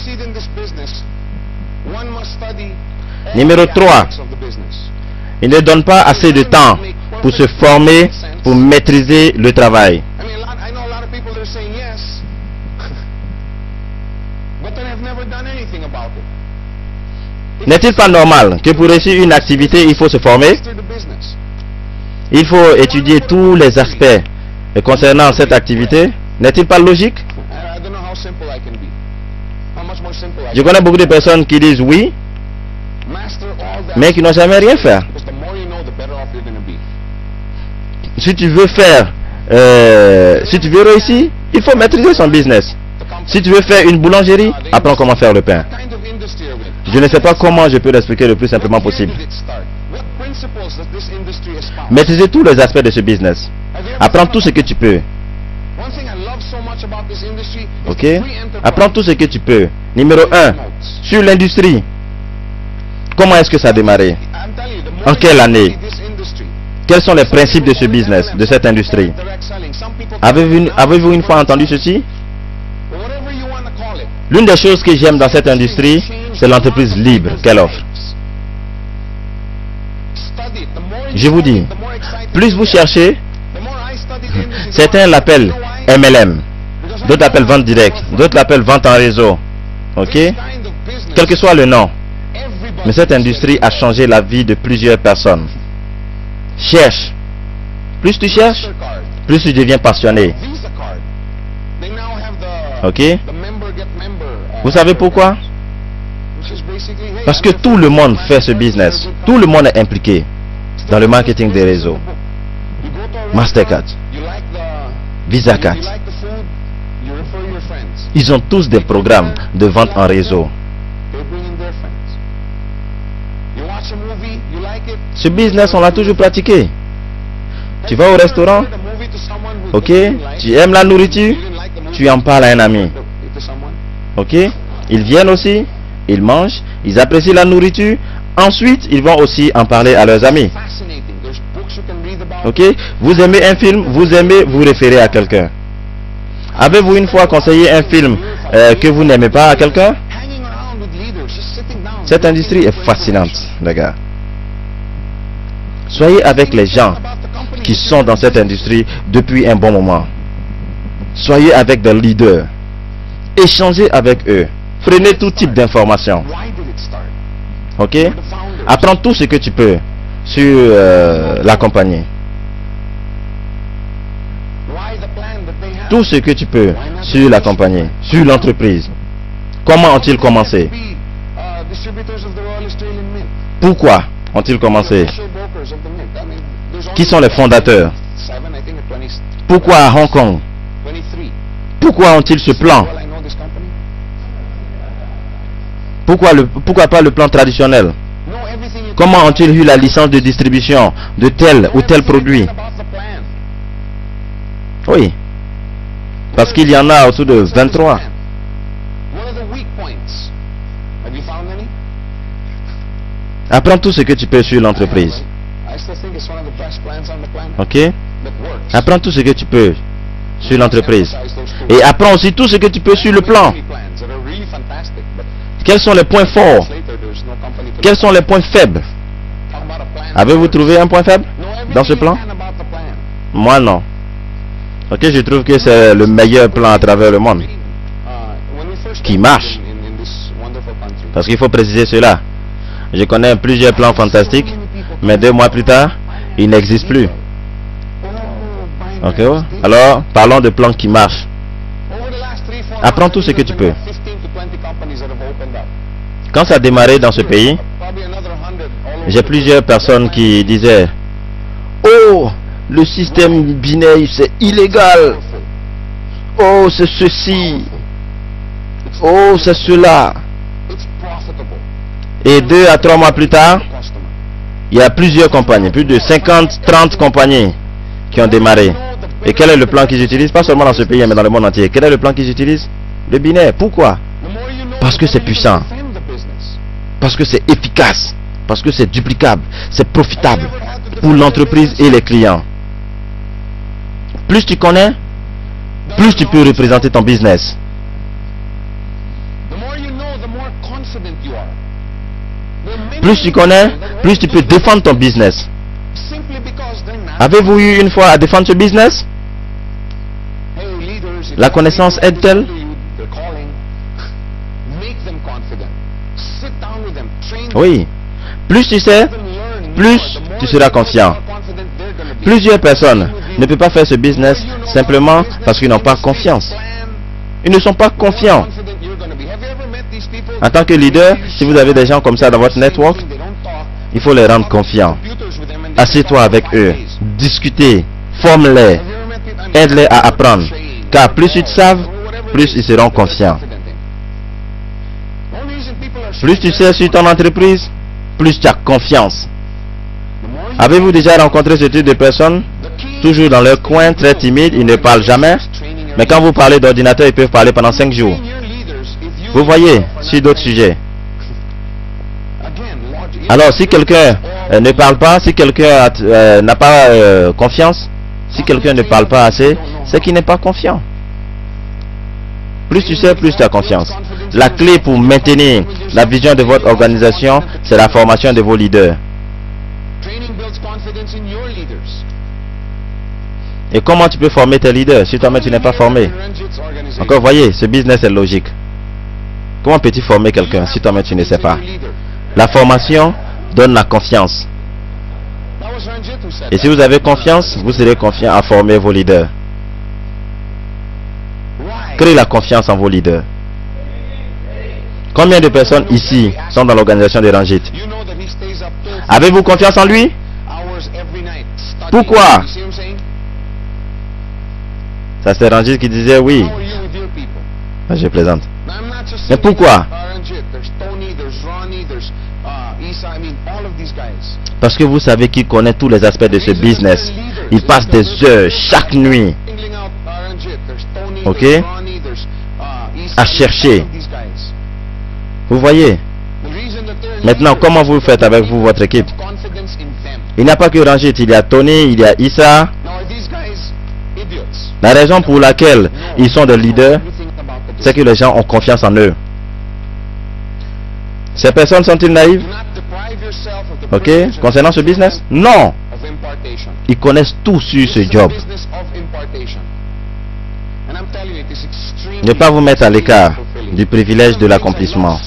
Numéro 3, il ne donne pas assez de temps pour se former, pour maîtriser le travail. N'est-il pas normal que pour réussir une activité, il faut se former? Il faut étudier tous les aspects concernant cette activité. N'est-il pas logique? Je connais beaucoup de personnes qui disent oui, mais qui n'ont jamais rien fait. Si tu veux faire, si tu veux réussir, il faut maîtriser son business. Si tu veux faire une boulangerie, apprends comment faire le pain. Je ne sais pas comment je peux l'expliquer le plus simplement possible. Maîtriser tous les aspects de ce business. Apprends tout ce que tu peux. Ok? Apprends tout ce que tu peux. Numéro 1, sur l'industrie. Comment est-ce que ça a démarré? En quelle année? Quels sont les principes de ce business, de cette industrie? Avez-vous une fois entendu ceci? L'une des choses que j'aime dans cette industrie, c'est l'entreprise libre qu'elle offre. Je vous dis, plus vous cherchez, certains l'appellent MLM, d'autres l'appellent vente directe, d'autres l'appellent vente en réseau. Ok? Quel que soit le nom. Mais cette industrie a changé la vie de plusieurs personnes. Cherche. Plus tu cherches, plus tu deviens passionné. Ok? Vous savez pourquoi? Parce que tout le monde fait ce business. Tout le monde est impliqué dans le marketing des réseaux. Mastercard, Visa Card. Ils ont tous des programmes de vente en réseau. Ce business, on l'a toujours pratiqué. Tu vas au restaurant, ok, tu aimes la nourriture, tu en parles à un ami. Ok, ils viennent aussi, ils mangent, ils apprécient la nourriture, ensuite ils vont aussi en parler à leurs amis. Ok, vous aimez un film, vous aimez vous référer à quelqu'un. Avez-vous une fois conseillé un film que vous n'aimez pas à quelqu'un? Cette industrie est fascinante, les gars. Soyez avec les gens qui sont dans cette industrie depuis un bon moment. Soyez avec des leaders. Échangez avec eux. Prenez tout type d'informations. Ok? Apprends tout ce que tu peux sur la compagnie. Tout ce que tu peux sur la compagnie, sur l'entreprise. Comment ont-ils commencé? Pourquoi ont-ils commencé? Qui sont les fondateurs? Pourquoi à Hong Kong? Pourquoi ont-ils ce plan? Pourquoi pas le plan traditionnel? Comment ont-ils eu la licence de distribution de tel ou tel produit? Oui. Parce qu'il y en a autour de 23. Apprends tout ce que tu peux sur l'entreprise. Ok? Apprends tout ce que tu peux sur l'entreprise. Et apprends aussi tout ce que tu peux sur le plan. Quels sont les points forts? Quels sont les points faibles? Avez-vous trouvé un point faible dans ce plan? Moi non. Ok, je trouve que c'est le meilleur plan à travers le monde qui marche. Parce qu'il faut préciser cela. Je connais plusieurs plans fantastiques, mais 2 mois plus tard, ils n'existent plus. Ok? Alors, parlons de plans qui marchent. Apprends tout ce que tu peux. Quand ça a démarré dans ce pays, j'ai plusieurs personnes qui disaient: oh, le système binaire, c'est illégal. Oh, c'est ceci. Oh, c'est cela. Et 2 à 3 mois plus tard, il y a plusieurs compagnies, plus de 50, 30 compagnies qui ont démarré. Et quel est le plan qu'ils utilisent? Pas seulement dans ce pays, mais dans le monde entier. Quel est le plan qu'ils utilisent? Le binaire. Pourquoi? Parce que c'est puissant. Parce que c'est efficace. Parce que c'est duplicable. C'est profitable pour l'entreprise et les clients. Plus tu connais, plus tu peux représenter ton business. Plus tu connais, plus tu peux défendre ton business. Avez-vous eu une fois à défendre ce business? La connaissance aide-t-elle? Oui. Plus tu sais, plus tu seras confiant. Plusieurs personnes ne peuvent pas faire ce business simplement parce qu'ils n'ont pas confiance. Ils ne sont pas confiants. En tant que leader, si vous avez des gens comme ça dans votre network, il faut les rendre confiants. Assieds-toi avec eux, discutez, forme-les, aide-les à apprendre. Car plus ils te savent, plus ils seront confiants. Plus tu sais sur ton entreprise, plus tu as confiance. Avez-vous déjà rencontré ce type de personnes? Toujours dans leur coin, très timides, ils ne parlent jamais. Mais quand vous parlez d'ordinateur, ils peuvent parler pendant 5 jours. Vous voyez, sur d'autres sujets. Alors, si quelqu'un ne parle pas, si quelqu'un n'a pas confiance, si quelqu'un ne parle pas assez, c'est qu'il n'est pas confiant. Plus tu sais, plus tu as confiance. La clé pour maintenir la vision de votre organisation, c'est la formation de vos leaders. Et comment tu peux former tes leaders si toi-même tu n'es pas formé? Encore, voyez, ce business est logique. Comment peux-tu former quelqu'un si toi-même tu ne sais pas? La formation donne la confiance. Et si vous avez confiance, vous serez confiant à former vos leaders. Créez la confiance en vos leaders. Combien de personnes ici sont dans l'organisation des Ranjit? Avez-vous confiance en lui? Pourquoi? Ça c'est Ranjit qui disait oui. Je plaisante. Mais pourquoi? Parce que vous savez qu'il connaît tous les aspects de ce business. Il passe des heures chaque nuit, ok, à chercher. Vous voyez? Maintenant, comment vous faites avec vous, votre équipe? Il n'y a pas que Ranjit, il y a Tony, il y a Issa. La raison pour laquelle ils sont des leaders, c'est que les gens ont confiance en eux. Ces personnes sont-ils naïves? Ok, concernant ce business? Non. Ils connaissent tout sur ce job. Ne pas vous mettre à l'écart du privilège de l'accomplissement.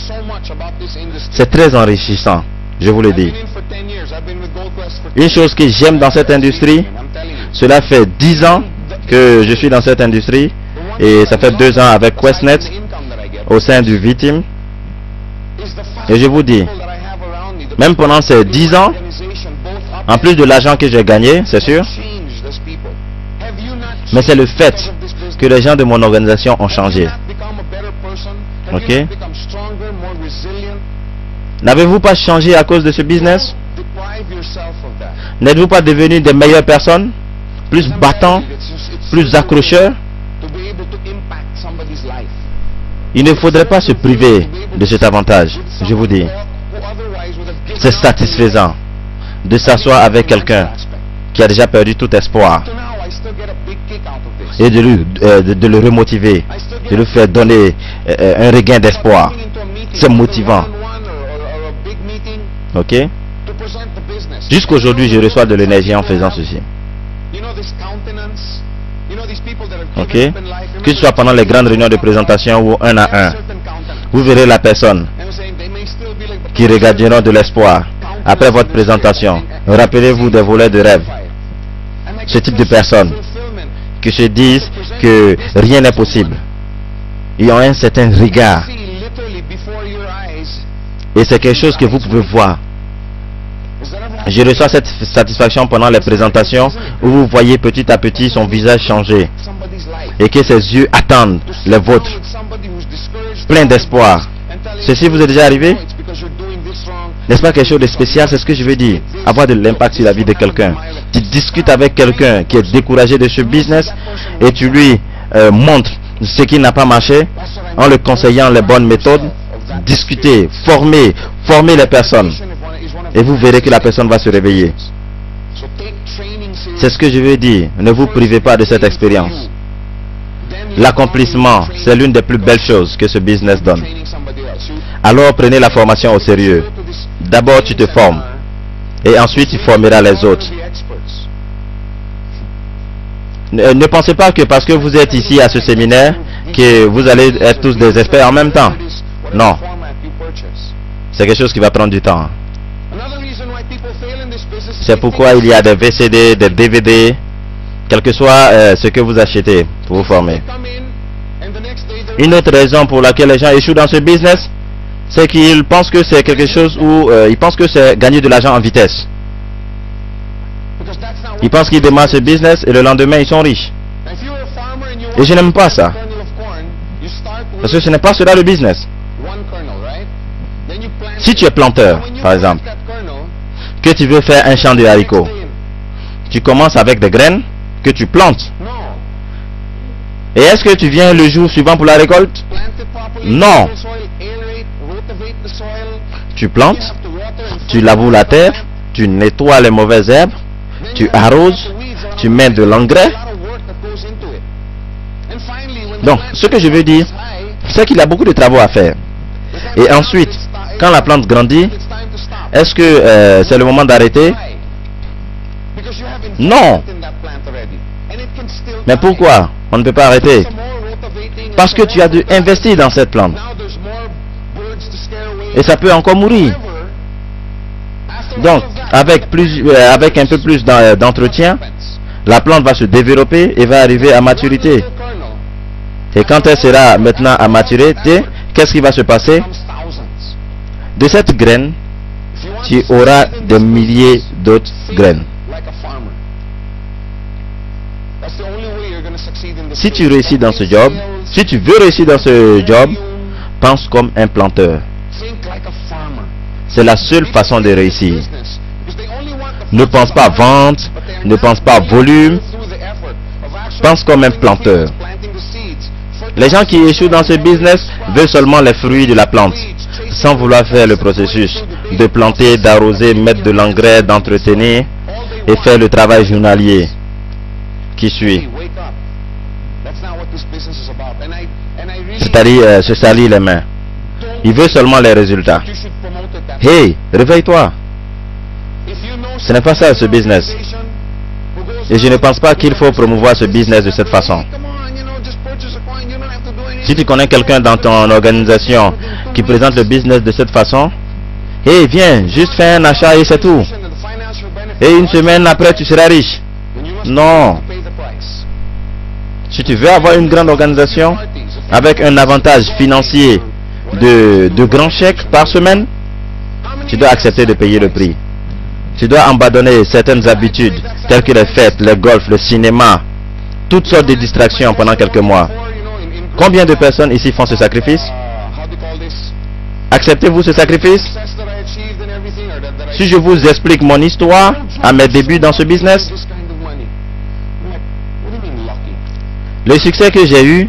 C'est très enrichissant, je vous le dis. Une chose que j'aime dans cette industrie, cela fait 10 ans que je suis dans cette industrie et ça fait 2 ans avec QuestNet au sein du V-Team. Et je vous dis, même pendant ces 10 ans, en plus de l'argent que j'ai gagné, c'est sûr, mais c'est le fait que les gens de mon organisation ont changé. Ok? N'avez-vous pas changé à cause de ce business? N'êtes-vous pas devenus des meilleures personnes? Plus battants? Plus accrocheurs? Il ne faudrait pas se priver de cet avantage, je vous dis. C'est satisfaisant de s'asseoir avec quelqu'un qui a déjà perdu tout espoir et de le remotiver, de lui faire donner un regain d'espoir. C'est motivant. Ok? Jusqu'aujourd'hui, je reçois de l'énergie en faisant ceci. Ok? Que ce soit pendant les grandes réunions de présentation ou un à un, vous verrez la personne qui regardera de l'espoir après votre présentation. Rappelez-vous des volets de rêve. Ce type de personnes qui se disent que rien n'est possible. Ils ont un certain regard. Et c'est quelque chose que vous pouvez voir. Je reçois cette satisfaction pendant les présentations où vous voyez petit à petit son visage changer et que ses yeux attendent les vôtres, plein d'espoir. Ceci vous est déjà arrivé? N'est-ce pas quelque chose de spécial? C'est ce que je veux dire. Avoir de l'impact sur la vie de quelqu'un. Tu discutes avec quelqu'un qui est découragé de ce business et tu lui montres ce qui n'a pas marché en le conseillant les bonnes méthodes. Discuter, former les personnes. Et vous verrez que la personne va se réveiller. C'est ce que je veux dire. Ne vous privez pas de cette expérience. L'accomplissement, c'est l'une des plus belles choses que ce business donne. Alors prenez la formation au sérieux. D'abord tu te formes. Et ensuite tu formeras les autres. Ne pensez pas que parce que vous êtes ici à ce séminaire, que vous allez être tous des experts en même temps. Non. C'est quelque chose qui va prendre du temps. C'est pourquoi il y a des VCD, des DVD, quel que soit ce que vous achetez pour vous former. Une autre raison pour laquelle les gens échouent dans ce business, c'est qu'ils pensent que c'est quelque chose où ils pensent que c'est gagner de l'argent en vitesse. Ils pensent qu'ils démarrent ce business et le lendemain ils sont riches. Et je n'aime pas ça. Parce que ce n'est pas cela le business. Si tu es planteur, par exemple, que tu veux faire un champ de haricots, tu commences avec des graines que tu plantes. Et est-ce que tu viens le jour suivant pour la récolte? Non. Tu plantes, tu laboures la terre, tu nettoies les mauvaises herbes, tu arroses, tu mets de l'engrais. Donc, ce que je veux dire, c'est qu'il y a beaucoup de travaux à faire. Et ensuite, quand la plante grandit, est-ce que c'est le moment d'arrêter? Non. Mais pourquoi on ne peut pas arrêter? Parce que tu as dû investir dans cette plante. Et ça peut encore mourir. Donc, avec un peu plus d'entretien, la plante va se développer et va arriver à maturité. Et quand elle sera maintenant à maturité, qu'est-ce qui va se passer? De cette graine, tu auras des milliers d'autres graines. Si tu réussis dans ce job, si tu veux réussir dans ce job, pense comme un planteur. C'est la seule façon de réussir. Ne pense pas vente, ne pense pas volume, pense comme un planteur. Les gens qui échouent dans ce business veulent seulement les fruits de la plante, sans vouloir faire le processus de planter, d'arroser, mettre de l'engrais, d'entretenir et faire le travail journalier qui suit. C'est-à-dire se salir les mains. Il veut seulement les résultats. Hey, réveille-toi. Ce n'est pas ça ce business. Et je ne pense pas qu'il faut promouvoir ce business de cette façon. Si tu connais quelqu'un dans ton organisation qui présente le business de cette façon, hey, viens, juste fais un achat et c'est tout. Et une semaine après, tu seras riche. Non. Si tu veux avoir une grande organisation avec un avantage financier de grands chèques par semaine, tu dois accepter de payer le prix. Tu dois abandonner certaines habitudes telles que les fêtes, le golf, le cinéma, toutes sortes de distractions pendant quelques mois. Combien de personnes ici font ce sacrifice? Acceptez-vous ce sacrifice? Si je vous explique mon histoire à mes débuts dans ce business, le succès que j'ai eu,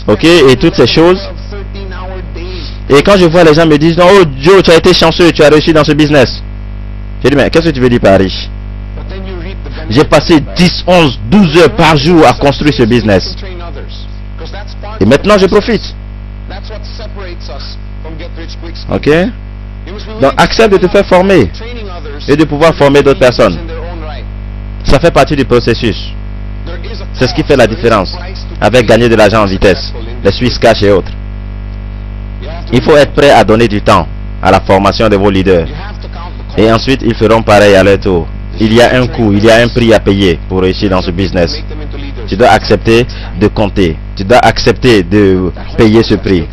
ok, et toutes ces choses, et quand je vois les gens me disent, oh Joe, tu as été chanceux, tu as réussi dans ce business. Je dis, mais qu'est-ce que tu veux dire par riche? J'ai passé 10, 11, 12 heures par jour à construire ce business. Et maintenant, je profite. Ok? Donc, accepte de te faire former et de pouvoir former d'autres personnes. Ça fait partie du processus. C'est ce qui fait la différence avec gagner de l'argent en vitesse, les Swiss Cash et autres. Il faut être prêt à donner du temps à la formation de vos leaders. Et ensuite, ils feront pareil à leur tour. Il y a un coût, il y a un prix à payer pour réussir dans ce business. Tu dois accepter de compter. Tu dois accepter de payer ce prix.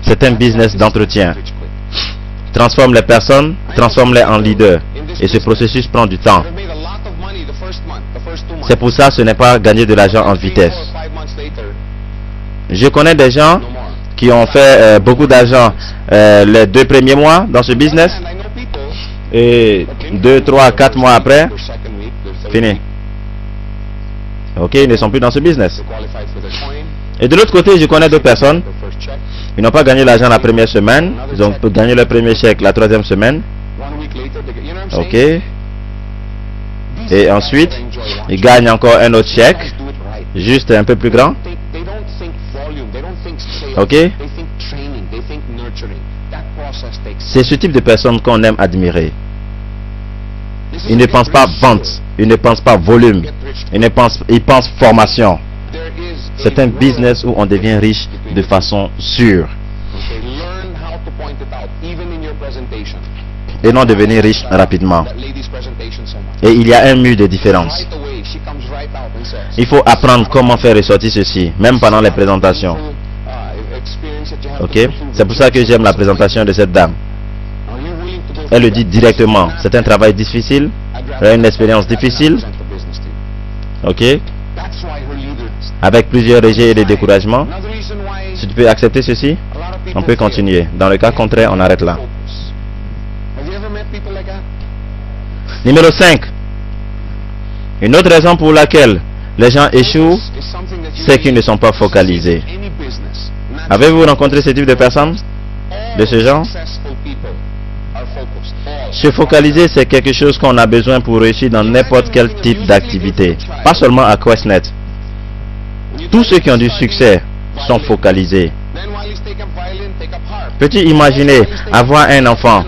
C'est un business d'entretien. Transforme les personnes, transforme-les en leaders. Et ce processus prend du temps. C'est pour ça que ce n'est pas gagner de l'argent en vitesse. Je connais des gens qui ont fait beaucoup d'argent les 2 premiers mois dans ce business. Et 2, 3, 4 mois après, fini. Ok, ils ne sont plus dans ce business. Et de l'autre côté, je connais d'autres personnes. Ils n'ont pas gagné l'argent la première semaine. Ils ont gagné leur premier chèque la 3e semaine. Ok. Et ensuite, ils gagnent encore un autre chèque. Juste un peu plus grand. Ok. C'est ce type de personnes qu'on aime admirer. Ils ne pensent pas vente, ils ne pensent pas volume, ils pensent formation. C'est un business où on devient riche de façon sûre. Et non devenir riche rapidement. Et il y a un mur de différence. Il faut apprendre comment faire ressortir ceci, même pendant les présentations. Ok? C'est pour ça que j'aime la présentation de cette dame. Elle le dit directement. C'est un travail difficile, une expérience difficile. Ok? Avec plusieurs rejets et des découragements. Si tu peux accepter ceci, on peut continuer. Dans le cas contraire, on arrête là. Numéro 5. Une autre raison pour laquelle les gens échouent, c'est qu'ils ne sont pas focalisés. Avez-vous rencontré ce type de personnes? De ce genre? Se focaliser, c'est quelque chose qu'on a besoin pour réussir dans n'importe quel type d'activité. Pas seulement à QuestNet. Tous ceux qui ont du succès sont focalisés. Peux-tu imaginer avoir un enfant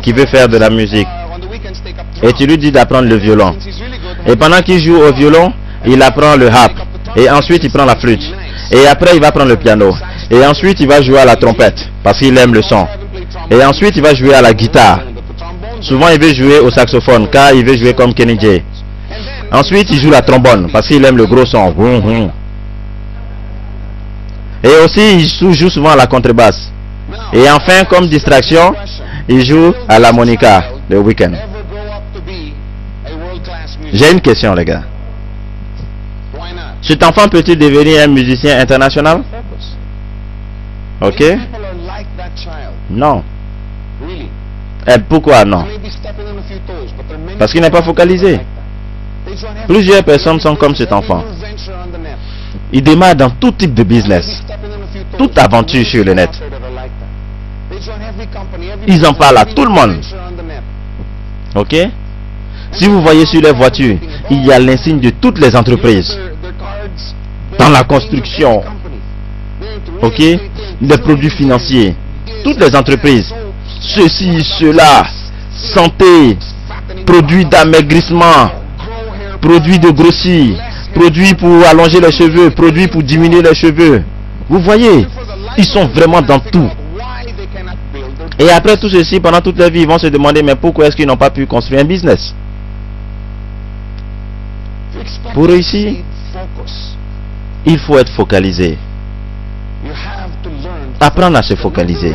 qui veut faire de la musique et tu lui dis d'apprendre le violon. Et pendant qu'il joue au violon, il apprend le harp. Et ensuite, il prend la flûte. Et après, il va prendre le piano. Et ensuite, il va jouer à la trompette parce qu'il aime le son. Et ensuite, il va jouer à la guitare. Souvent, il veut jouer au saxophone car il veut jouer comme Kenny J. Ensuite, il joue la trombone parce qu'il aime le gros son. Et aussi, il joue souvent à la contrebasse. Et enfin, comme distraction, il joue à l'harmonica le week-end. J'ai une question, les gars. Cet enfant peut-il devenir un musicien international? Ok? Non. Pourquoi non? Parce qu'il n'est pas focalisé. Plusieurs personnes sont comme cet enfant. Ils démarrent dans tout type de business, toute aventure sur le net. Ils en parlent à tout le monde. Ok? Si vous voyez sur les voitures, il y a l'insigne de toutes les entreprises. Dans la construction, ok? Les produits financiers, toutes les entreprises. Ceci, cela, santé, produits d'amaigrissement, produits de grossir, produits pour allonger les cheveux, produits pour diminuer les cheveux. Vous voyez, ils sont vraiment dans tout. Et après tout ceci, pendant toute leur vie, ils vont se demander, mais pourquoi est-ce qu'ils n'ont pas pu construire un business? Pour réussir, il faut être focalisé. Apprendre à se focaliser.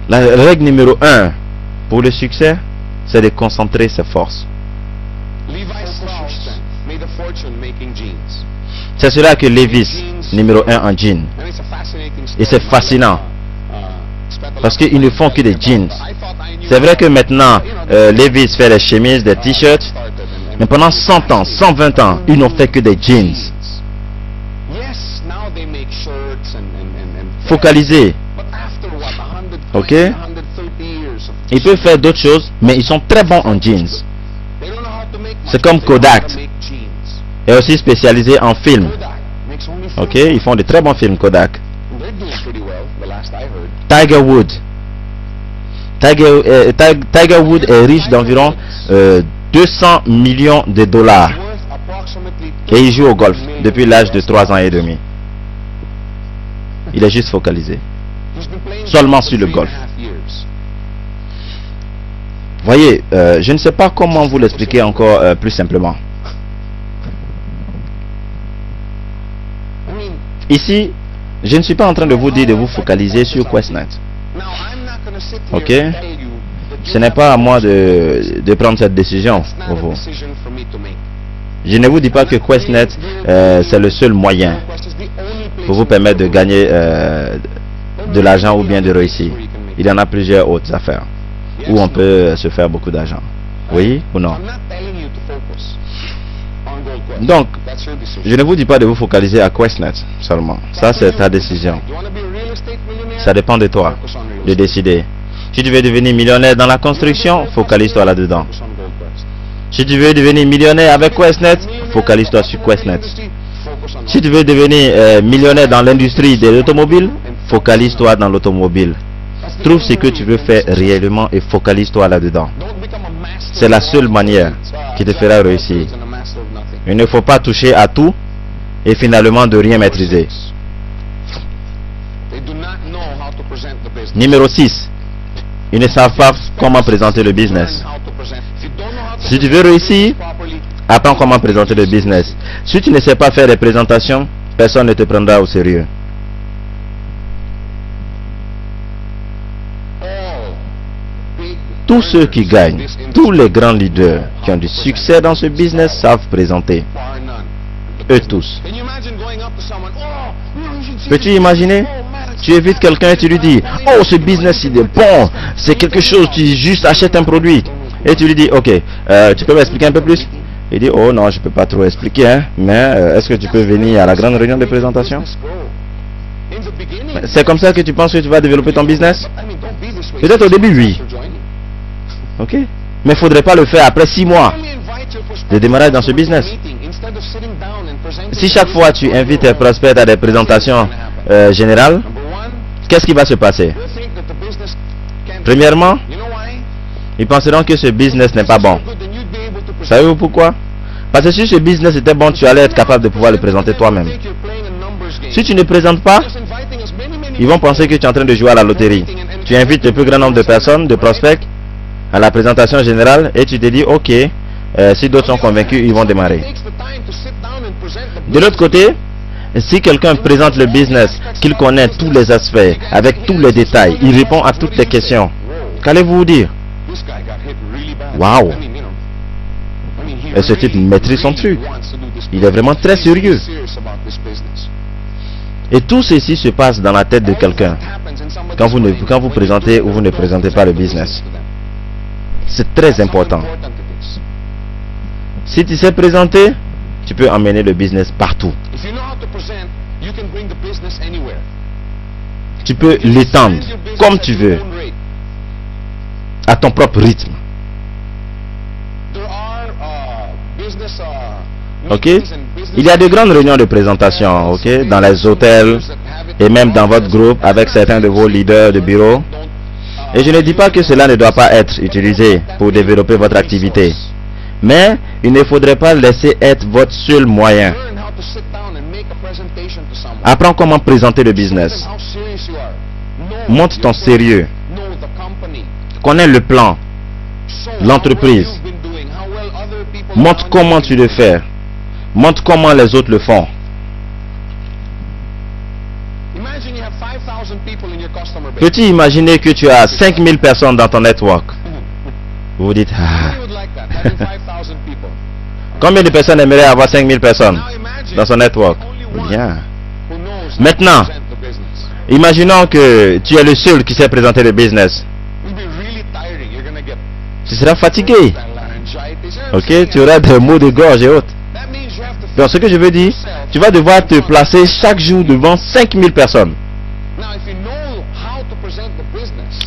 La règle numéro 1 pour le succès, c'est de concentrer ses forces. C'est cela que Levi's, numéro 1 en jeans. Et c'est fascinant. Parce qu'ils ne font que des jeans. C'est vrai que maintenant, Levi's fait des chemises, des t-shirts. Mais pendant 100 ans, 120 ans, ils n'ont fait que des jeans. Focalisés. Ok? Ils peuvent faire d'autres choses, mais ils sont très bons en jeans. C'est comme Kodak. Et aussi spécialisé en film. Ok? Ils font de très bons films, Kodak. Tiger Woods. Tiger Woods est riche d'environ 200 millions de dollars. Et il joue au golf depuis l'âge de 3 ans et demi. Il est juste focalisé. Seulement sur le golf. Voyez, je ne sais pas comment vous l'expliquer encore plus simplement. Ici, je ne suis pas en train de vous dire de vous focaliser sur QuestNet. Ok? Ce n'est pas à moi de prendre cette décision pour vous. Je ne vous dis pas que QuestNet, c'est le seul moyen pour vous permettre de gagner de l'argent ou bien de réussir. Il y en a plusieurs autres affaires où on peut se faire beaucoup d'argent. Oui ou non? Donc, je ne vous dis pas de vous focaliser à QuestNet seulement. Ça, c'est ta décision. Ça dépend de toi de décider. Si tu veux devenir millionnaire dans la construction, focalise-toi là-dedans. Si tu veux devenir millionnaire avec QuestNet, focalise-toi sur QuestNet. Si tu veux devenir millionnaire dans l'industrie de l'automobile, focalise-toi dans l'automobile. Trouve ce que tu veux faire réellement et focalise-toi là-dedans. C'est la seule manière qui te fera réussir. Il ne faut pas toucher à tout et finalement de rien maîtriser. Numéro 6. Ils ne savent pas comment présenter le business. Si tu veux réussir, apprends comment présenter le business. Si tu ne sais pas faire des présentations, personne ne te prendra au sérieux. Tous ceux qui gagnent, tous les grands leaders qui ont du succès dans ce business savent présenter. Eux tous. Peux-tu imaginer? Tu invites quelqu'un et tu lui dis, oh, ce business il est bon, c'est quelque chose, tu juste achètes un produit. Et tu lui dis, ok, tu peux m'expliquer un peu plus? Il dit, oh non, je ne peux pas trop expliquer, hein, mais est-ce que tu peux venir à la grande réunion de présentation? C'est comme ça que tu penses que tu vas développer ton business? Peut-être au début, oui. Ok? Mais il ne faudrait pas le faire après 6 mois de démarrage dans ce business. Si chaque fois tu invites tes prospects à des présentations générales, qu'est-ce qui va se passer? Premièrement, ils penseront que ce business n'est pas bon. Savez-vous pourquoi? Parce que si ce business était bon, tu allais être capable de pouvoir le présenter toi-même. Si tu ne présentes pas, ils vont penser que tu es en train de jouer à la loterie. Tu invites le plus grand nombre de personnes, de prospects, à la présentation générale et tu te dis, ok, si d'autres sont convaincus, ils vont démarrer. De l'autre côté, si quelqu'un présente le business, qu'il connaît tous les aspects, avec tous les détails, il répond à toutes les questions, qu'allez-vous dire? Waouh! Et ce type maîtrise son truc. Il est vraiment très sérieux. Et tout ceci se passe dans la tête de quelqu'un. quand vous présentez ou vous ne présentez pas le business. C'est très important. Si tu sais présenter, tu peux emmener le business partout. Tu peux l'étendre comme tu veux, à ton propre rythme. Ok? Il y a de grandes réunions de présentation, ok, dans les hôtels et même dans votre groupe avec certains de vos leaders de bureau. Et je ne dis pas que cela ne doit pas être utilisé pour développer votre activité. Mais il ne faudrait pas laisser être votre seul moyen. Apprends comment présenter le business. Montre ton sérieux. Connais le plan, l'entreprise. Montre comment tu le fais. Montre comment les autres le font. Peux-tu imaginer que tu as 5000 personnes dans ton network? Vous vous dites, combien de personnes aimeraient avoir 5000 personnes dans son network? Bien. Maintenant, imaginons que tu es le seul qui sait présenter le business. Tu seras fatigué. Ok, tu auras des maux de gorge et autres. Donc, ce que je veux dire, tu vas devoir te placer chaque jour devant 5000 personnes.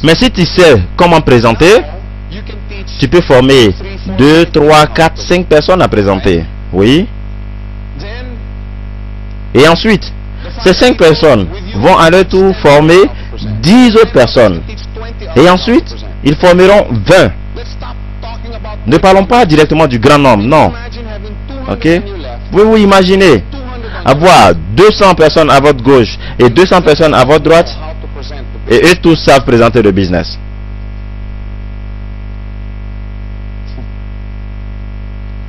Mais si tu sais comment présenter, tu peux former 2, 3, 4, 5 personnes à présenter. Oui. Et ensuite, ces 5 personnes vont à leur tour former 10 autres personnes. Et ensuite, ils formeront 20. Ne parlons pas directement du grand nombre, non. Ok? Pouvez-vous imaginer avoir 200 personnes à votre gauche et 200 personnes à votre droite et eux tous savent présenter le business?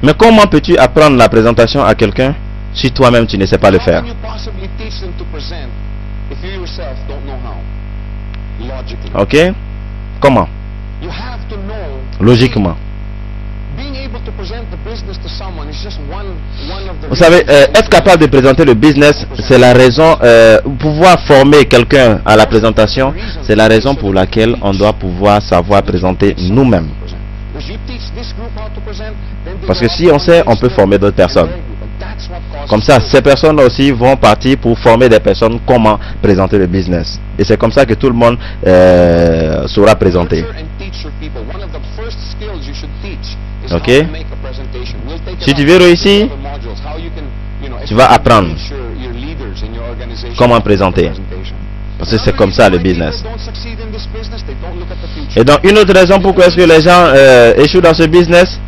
Mais comment peux-tu apprendre la présentation à quelqu'un si toi-même tu ne sais pas le faire? Ok? Comment? Logiquement. Vous savez, être capable de présenter le business, c'est la raison, pouvoir former quelqu'un à la présentation, c'est la raison pour laquelle on doit pouvoir savoir présenter nous-mêmes. Parce que si on sait, on peut former d'autres personnes. Comme ça, ces personnes aussi vont partir pour former des personnes comment présenter le business. Et c'est comme ça que tout le monde saura présenter. Ok? Si tu veux réussir, tu vas apprendre comment présenter. Parce que c'est comme ça le business. Et donc, une autre raison pourquoi est-ce que les gens échouent dans ce business,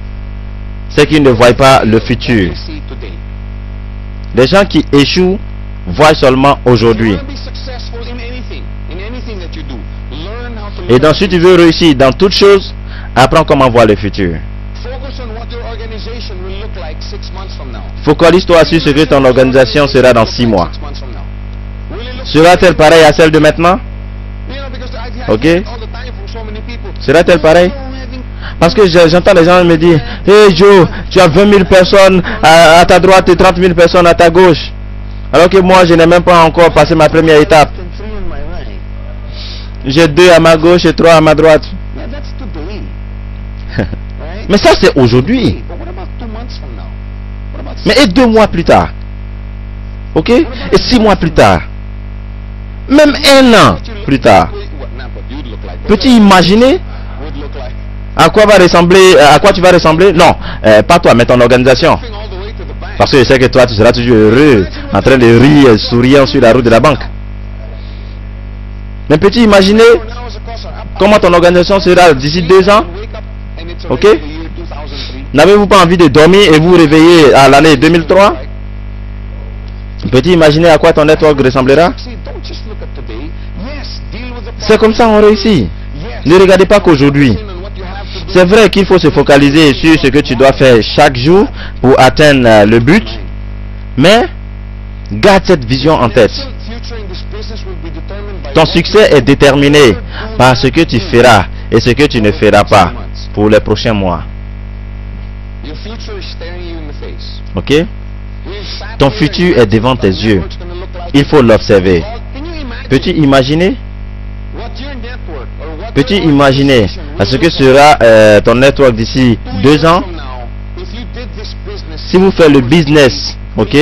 c'est qu'ils ne voient pas le futur. Les gens qui échouent voient seulement aujourd'hui. Et donc, si tu veux réussir dans toutes choses, apprends comment voir le futur. Focalise-toi sur ce que ton organisation sera dans 6 mois. Sera-t-elle pareille à celle de maintenant? Ok? Sera-t-elle pareille? Parce que j'entends les gens me dire, hey Joe, tu as 20 000 personnes à ta droite et 30 000 personnes à ta gauche. Alors que moi, je n'ai même pas encore passé ma première étape. J'ai 2 à ma gauche et 3 à ma droite. Mais ça, c'est aujourd'hui. Mais et 2 mois plus tard? Ok? Et 6 mois plus tard? Même 1 an plus tard? Peux-tu imaginer à quoi tu vas ressembler? Non, pas toi, mais ton organisation. Parce que je sais que toi, tu seras toujours heureux, en train de rire, souriant sur la route de la banque. Mais peux-tu imaginer comment ton organisation sera d'ici 2 ans? Ok? N'avez-vous pas envie de dormir et vous réveiller à l'année 2003? Peux-tu imaginer à quoi ton network ressemblera? C'est comme ça on réussit. Ne regardez pas qu'aujourd'hui. C'est vrai qu'il faut se focaliser sur ce que tu dois faire chaque jour pour atteindre le but, mais garde cette vision en tête. Ton succès est déterminé par ce que tu feras et ce que tu ne feras pas pour les prochains mois. Ok? Ton futur est devant tes yeux. Il faut l'observer. Peux-tu imaginer Peux-tu imaginer ce que sera ton network d'ici 2 ans? Si vous faites le business, ok,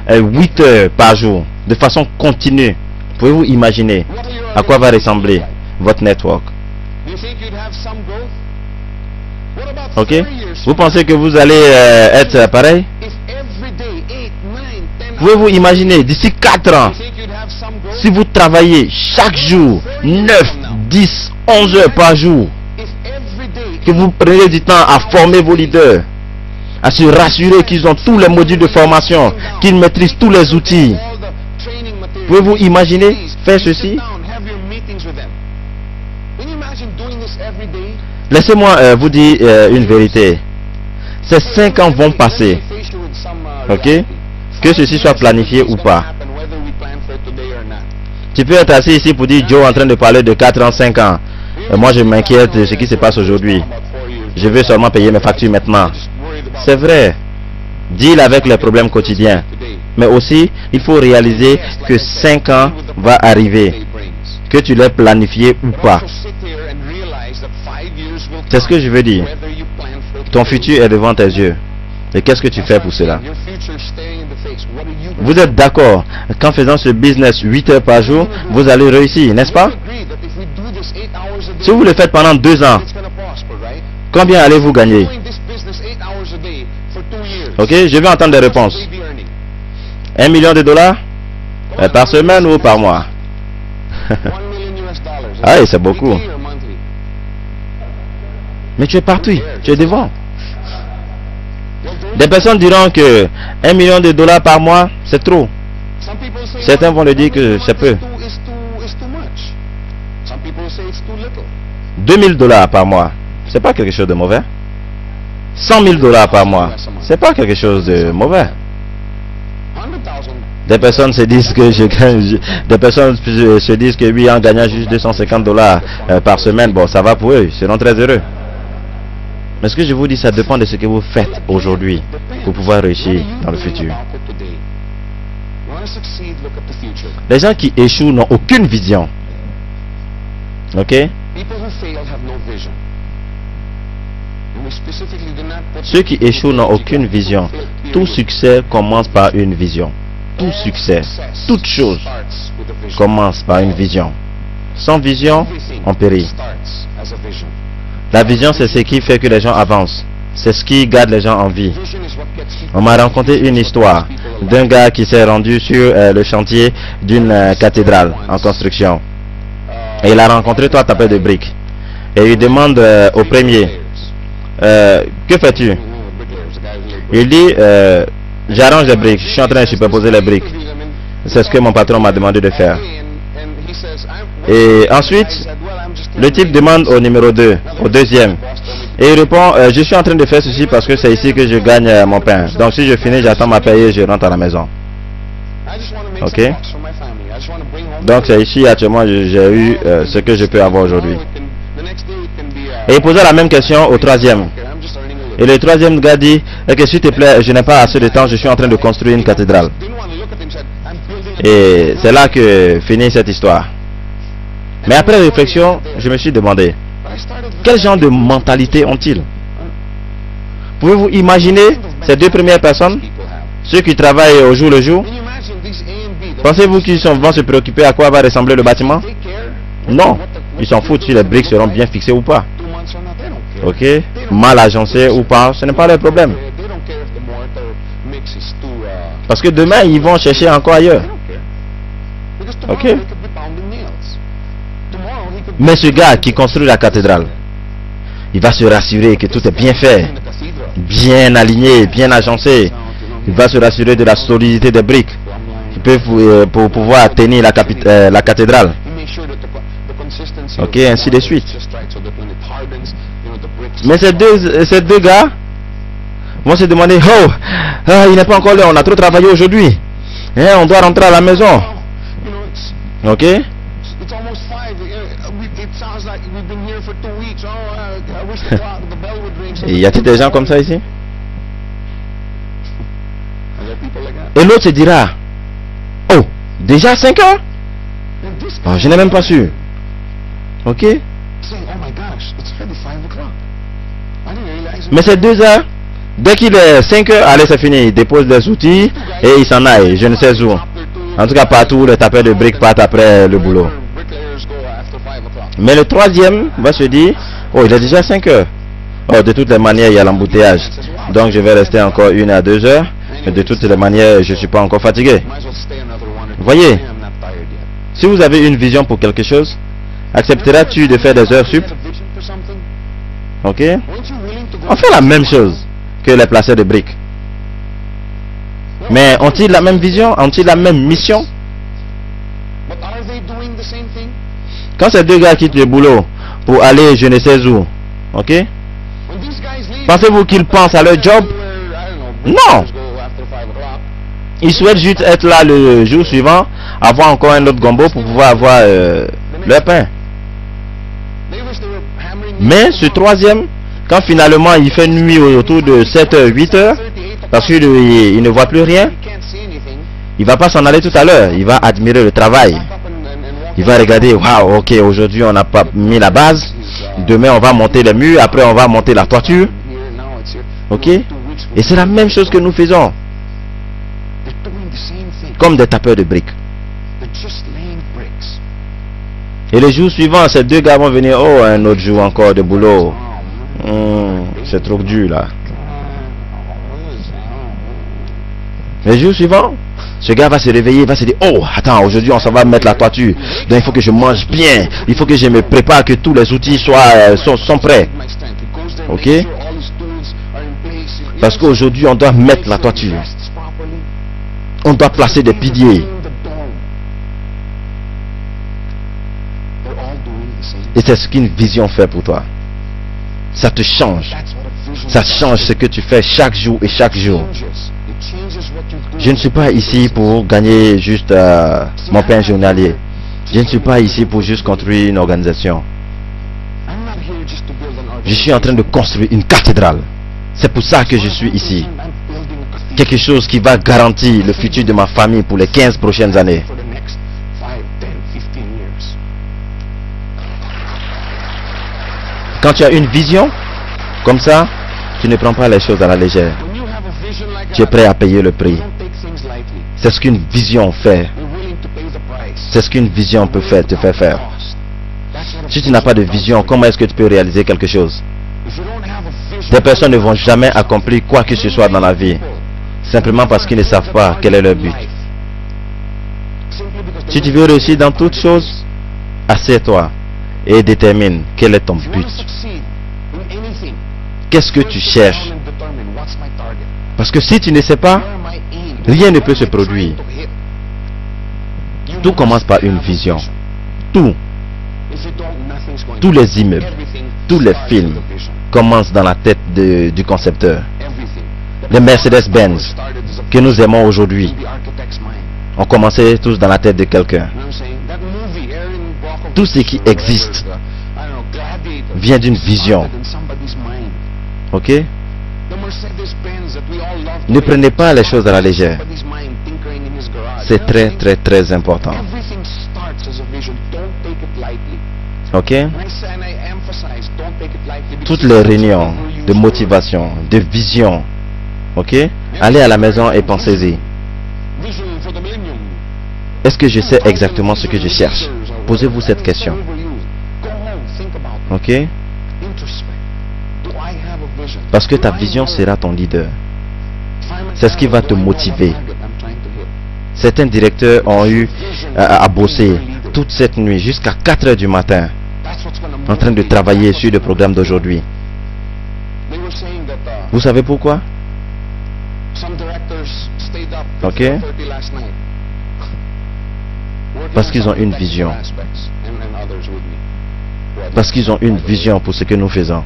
8 heures par jour, de façon continue, pouvez-vous imaginer à quoi va ressembler votre network? Ok? Vous pensez que vous allez être pareil? Pouvez-vous imaginer d'ici 4 ans, si vous travaillez chaque jour 9, 10, 11 heures par jour, que vous prenez du temps à former vos leaders, à se rassurer qu'ils ont tous les modules de formation, qu'ils maîtrisent tous les outils. Pouvez-vous imaginer faire ceci? Laissez-moi vous dire une vérité. Ces 5 ans vont passer. Ok? Que ceci soit planifié ou pas. Tu peux être assis ici pour dire Joe en train de parler de 4 ans, 5 ans. Moi je m'inquiète de ce qui se passe aujourd'hui. Je veux seulement payer mes factures maintenant. C'est vrai. Deal avec les problèmes quotidiens. Mais aussi, il faut réaliser que 5 ans va arriver. Que tu l'aies planifié ou pas. C'est ce que je veux dire. Ton futur est devant tes yeux. Et qu'est-ce que tu fais pour cela? Vous êtes d'accord qu'en faisant ce business 8 heures par jour, vous allez réussir, n'est-ce pas? Si vous le faites pendant 2 ans, combien allez-vous gagner? Ok, je veux entendre des réponses. 1 million de dollars? Par semaine ou par mois? Ah, c'est beaucoup. Mais tu es partout, tu es devant. Des personnes diront que 1 million de dollars par mois, c'est trop. Certains vont le dire que c'est peu. 2000 dollars par mois, c'est pas quelque chose de mauvais. 100 000 dollars par mois, c'est pas quelque chose de mauvais. Des personnes se disent que oui, en gagnant juste 250 dollars par semaine, bon, ça va pour eux, ils seront très heureux. Mais ce que je vous dis, ça dépend de ce que vous faites aujourd'hui pour pouvoir réussir dans le futur. Les gens qui échouent n'ont aucune vision. Ok? Ceux qui échouent n'ont aucune vision. Tout succès commence par une vision. Tout succès, toute chose commence par une vision. Sans vision, on périt. La vision, c'est ce qui fait que les gens avancent. C'est ce qui garde les gens en vie. On m'a raconté une histoire d'un gars qui s'est rendu sur le chantier d'une cathédrale en construction. Et il a rencontré 3 tapeurs de briques. Et il demande au premier, que fais-tu? Il dit, j'arrange les briques, je suis en train de superposer les briques. C'est ce que mon patron m'a demandé de faire. Et ensuite, le type demande au numéro 2, au deuxième. Et il répond, je suis en train de faire ceci parce que c'est ici que je gagne mon pain. Donc si je finis, j'attends ma paye et je rentre à la maison. Ok? Donc c'est ici actuellement j'ai eu ce que je peux avoir aujourd'hui. Et il posait la même question au troisième. Et le troisième gars dit, que s'il te plaît, je n'ai pas assez de temps, je suis en train de construire une cathédrale. Et c'est là que finit cette histoire. Mais après réflexion, je me suis demandé, quel genre de mentalité ont-ils? Pouvez-vous imaginer ces 2 premières personnes, ceux qui travaillent au jour le jour? Pensez-vous qu'ils vont se préoccuper à quoi va ressembler le bâtiment? Non, ils s'en foutent si les briques seront bien fixées ou pas. Ok, mal agencées ou pas, ce n'est pas leur problème. Parce que demain, ils vont chercher encore ailleurs. Ok. Mais ce gars qui construit la cathédrale, il va se rassurer que tout est bien fait, bien aligné, bien agencé. Il va se rassurer de la solidité des briques pour pouvoir tenir la cathédrale. Ok, ainsi de suite. Mais ces deux gars vont se demander, oh, il n'est pas encore là, on a trop travaillé aujourd'hui. On doit rentrer à la maison. Ok. Et y a-t-il des gens comme ça ici? Et l'autre se dira, oh, déjà 5 heures? Oh, je n'ai même pas su. Ok. Mais ces 2 heures, dès qu'il est 5 heures, allez, c'est fini. Il dépose des outils et il s'en aille. Je ne sais où. En tout cas, partout, les tapeurs de briques partent après le boulot. Mais le 3e va se dire, oh, il est déjà 5 heures. Oh, de toutes les manières, il y a l'embouteillage. Donc, je vais rester encore 1 à 2 heures. Mais de toutes les manières, je ne suis pas encore fatigué. Voyez, si vous avez une vision pour quelque chose, accepteras-tu de faire des heures sup? Ok? On fait la même chose que les placeurs de briques. Mais ont-ils la même vision? Ont-ils la même mission? Quand ces 2 gars quittent le boulot pour aller je ne sais où, ok? Pensez-vous qu'ils pensent à leur job? Non! Ils souhaitent juste être là le jour suivant, avoir encore un autre gombo pour pouvoir avoir leur pain. Mais ce 3e, quand finalement il fait nuit autour de 7 h, 8 h, parce qu'il ne voit plus rien, il va pas s'en aller tout à l'heure. Il va admirer le travail. Il va regarder, waouh, ok, aujourd'hui on n'a pas mis la base. Demain on va monter les murs, après on va monter la toiture. Ok? Et c'est la même chose que nous faisons. Comme des tapeurs de briques. Et le jour suivant, ces 2 gars vont venir, oh, un autre jour encore de boulot. C'est trop dur là. Le jour suivant, ce gars va se réveiller, il va se dire, oh, attends, aujourd'hui on s'en va mettre la toiture. Donc il faut que je mange bien. Il faut que je me prépare, que tous les outils sont prêts. Ok? Parce qu'aujourd'hui on doit mettre la toiture. On doit placer des piliers. Et c'est ce qu'une vision fait pour toi. Ça te change. Ça change ce que tu fais chaque jour et chaque jour. Je ne suis pas ici pour gagner juste mon pain journalier. Je ne suis pas ici pour juste construire une organisation. Je suis en train de construire une cathédrale. C'est pour ça que je suis ici. Quelque chose qui va garantir le futur de ma famille pour les 15 prochaines années. Quand tu as une vision comme ça, tu ne prends pas les choses à la légère. Tu es prêt à payer le prix. C'est ce qu'une vision fait. C'est ce qu'une vision peut faire, te faire faire. Si tu n'as pas de vision, comment est-ce que tu peux réaliser quelque chose? Des personnes ne vont jamais accomplir quoi que ce soit dans la vie, simplement parce qu'ils ne savent pas quel est leur but. Si tu veux réussir dans toutes choses, assieds-toi et détermine quel est ton but. Qu'est-ce que tu cherches? Parce que si tu ne sais pas, rien ne peut se produire. Tout commence par une vision. Tout. Tous les immeubles, tous les films commencent dans la tête du concepteur. Les Mercedes-Benz que nous aimons aujourd'hui ont commencé tous dans la tête de quelqu'un. Tout ce qui existe vient d'une vision. Ok? Ne prenez pas les choses à la légère. C'est très très très important. Ok? Toutes les réunions de motivation, de vision. Ok? Allez à la maison et pensez-y. Est-ce que je sais exactement ce que je cherche? Posez-vous cette question. Ok? Parce que ta vision sera ton leader. C'est ce qui va te motiver. Certains directeurs ont eu à bosser toute cette nuit jusqu'à 4 h du matin en train de travailler sur le programme d'aujourd'hui. Vous savez pourquoi? Ok? Parce qu'ils ont une vision. Parce qu'ils ont une vision pour ce que nous faisons.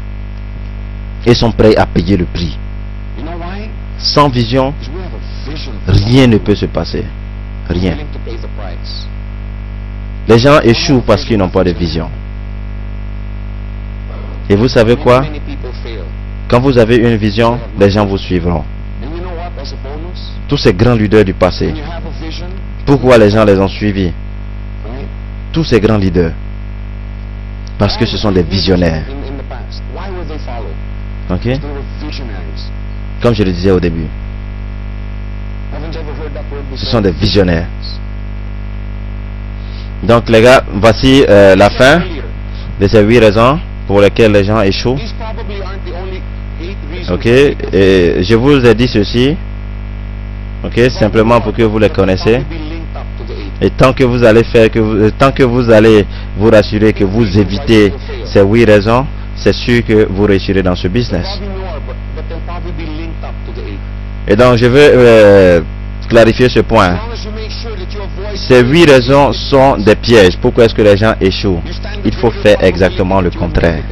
Et sont prêts à payer le prix. Sans vision, rien ne peut se passer. Rien. Les gens échouent parce qu'ils n'ont pas de vision. Et vous savez quoi? Quand vous avez une vision, les gens vous suivront. Tous ces grands leaders du passé, pourquoi les gens les ont suivis? Tous ces grands leaders, parce que ce sont des visionnaires. Ok? Comme je le disais au début, ce sont des visionnaires. Donc les gars, voici la fin de ces 8 raisons pour lesquelles les gens échouent. Ok, et je vous ai dit ceci, ok, simplement pour que vous les connaissiez. Et tant que vous allez faire, tant que vous allez vous rassurer que vous évitez ces 8 raisons, c'est sûr que vous réussirez dans ce business. Et donc je veux clarifier ce point. Ces 8 raisons sont des pièges. Pourquoi est-ce que les gens échouent? Il faut faire exactement le contraire.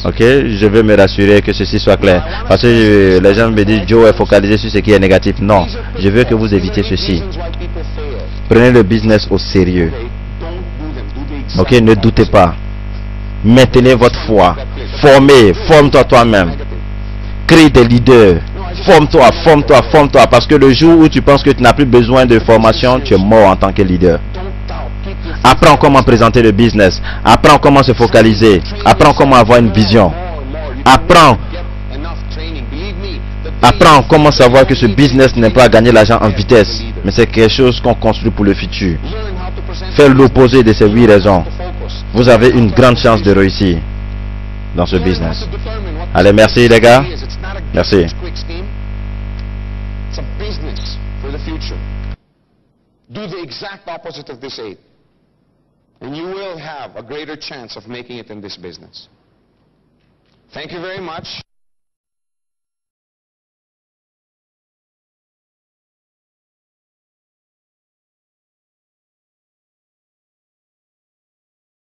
Ok, je veux me rassurer que ceci soit clair. Parce que les gens me disent, Joe est focalisé sur ce qui est négatif. Non, je veux que vous évitiez ceci. Prenez le business au sérieux. Ok, ne doutez pas. Maintenez votre foi. Forme-toi toi-même. Crée des leaders. Forme-toi. Parce que le jour où tu penses que tu n'as plus besoin de formation, tu es mort en tant que leader. Apprends comment présenter le business. Apprends comment se focaliser. Apprends comment avoir une vision. Apprends comment savoir que ce business n'est pas gagner l'argent en vitesse, mais c'est quelque chose qu'on construit pour le futur. Fais l'opposé de ces 8 raisons. Vous avez une grande chance de réussir dans ce business. Allez, merci les gars. Merci. Do the exact opposite of this 8, and you will have a greater chance of making it in this business. Thank you very much.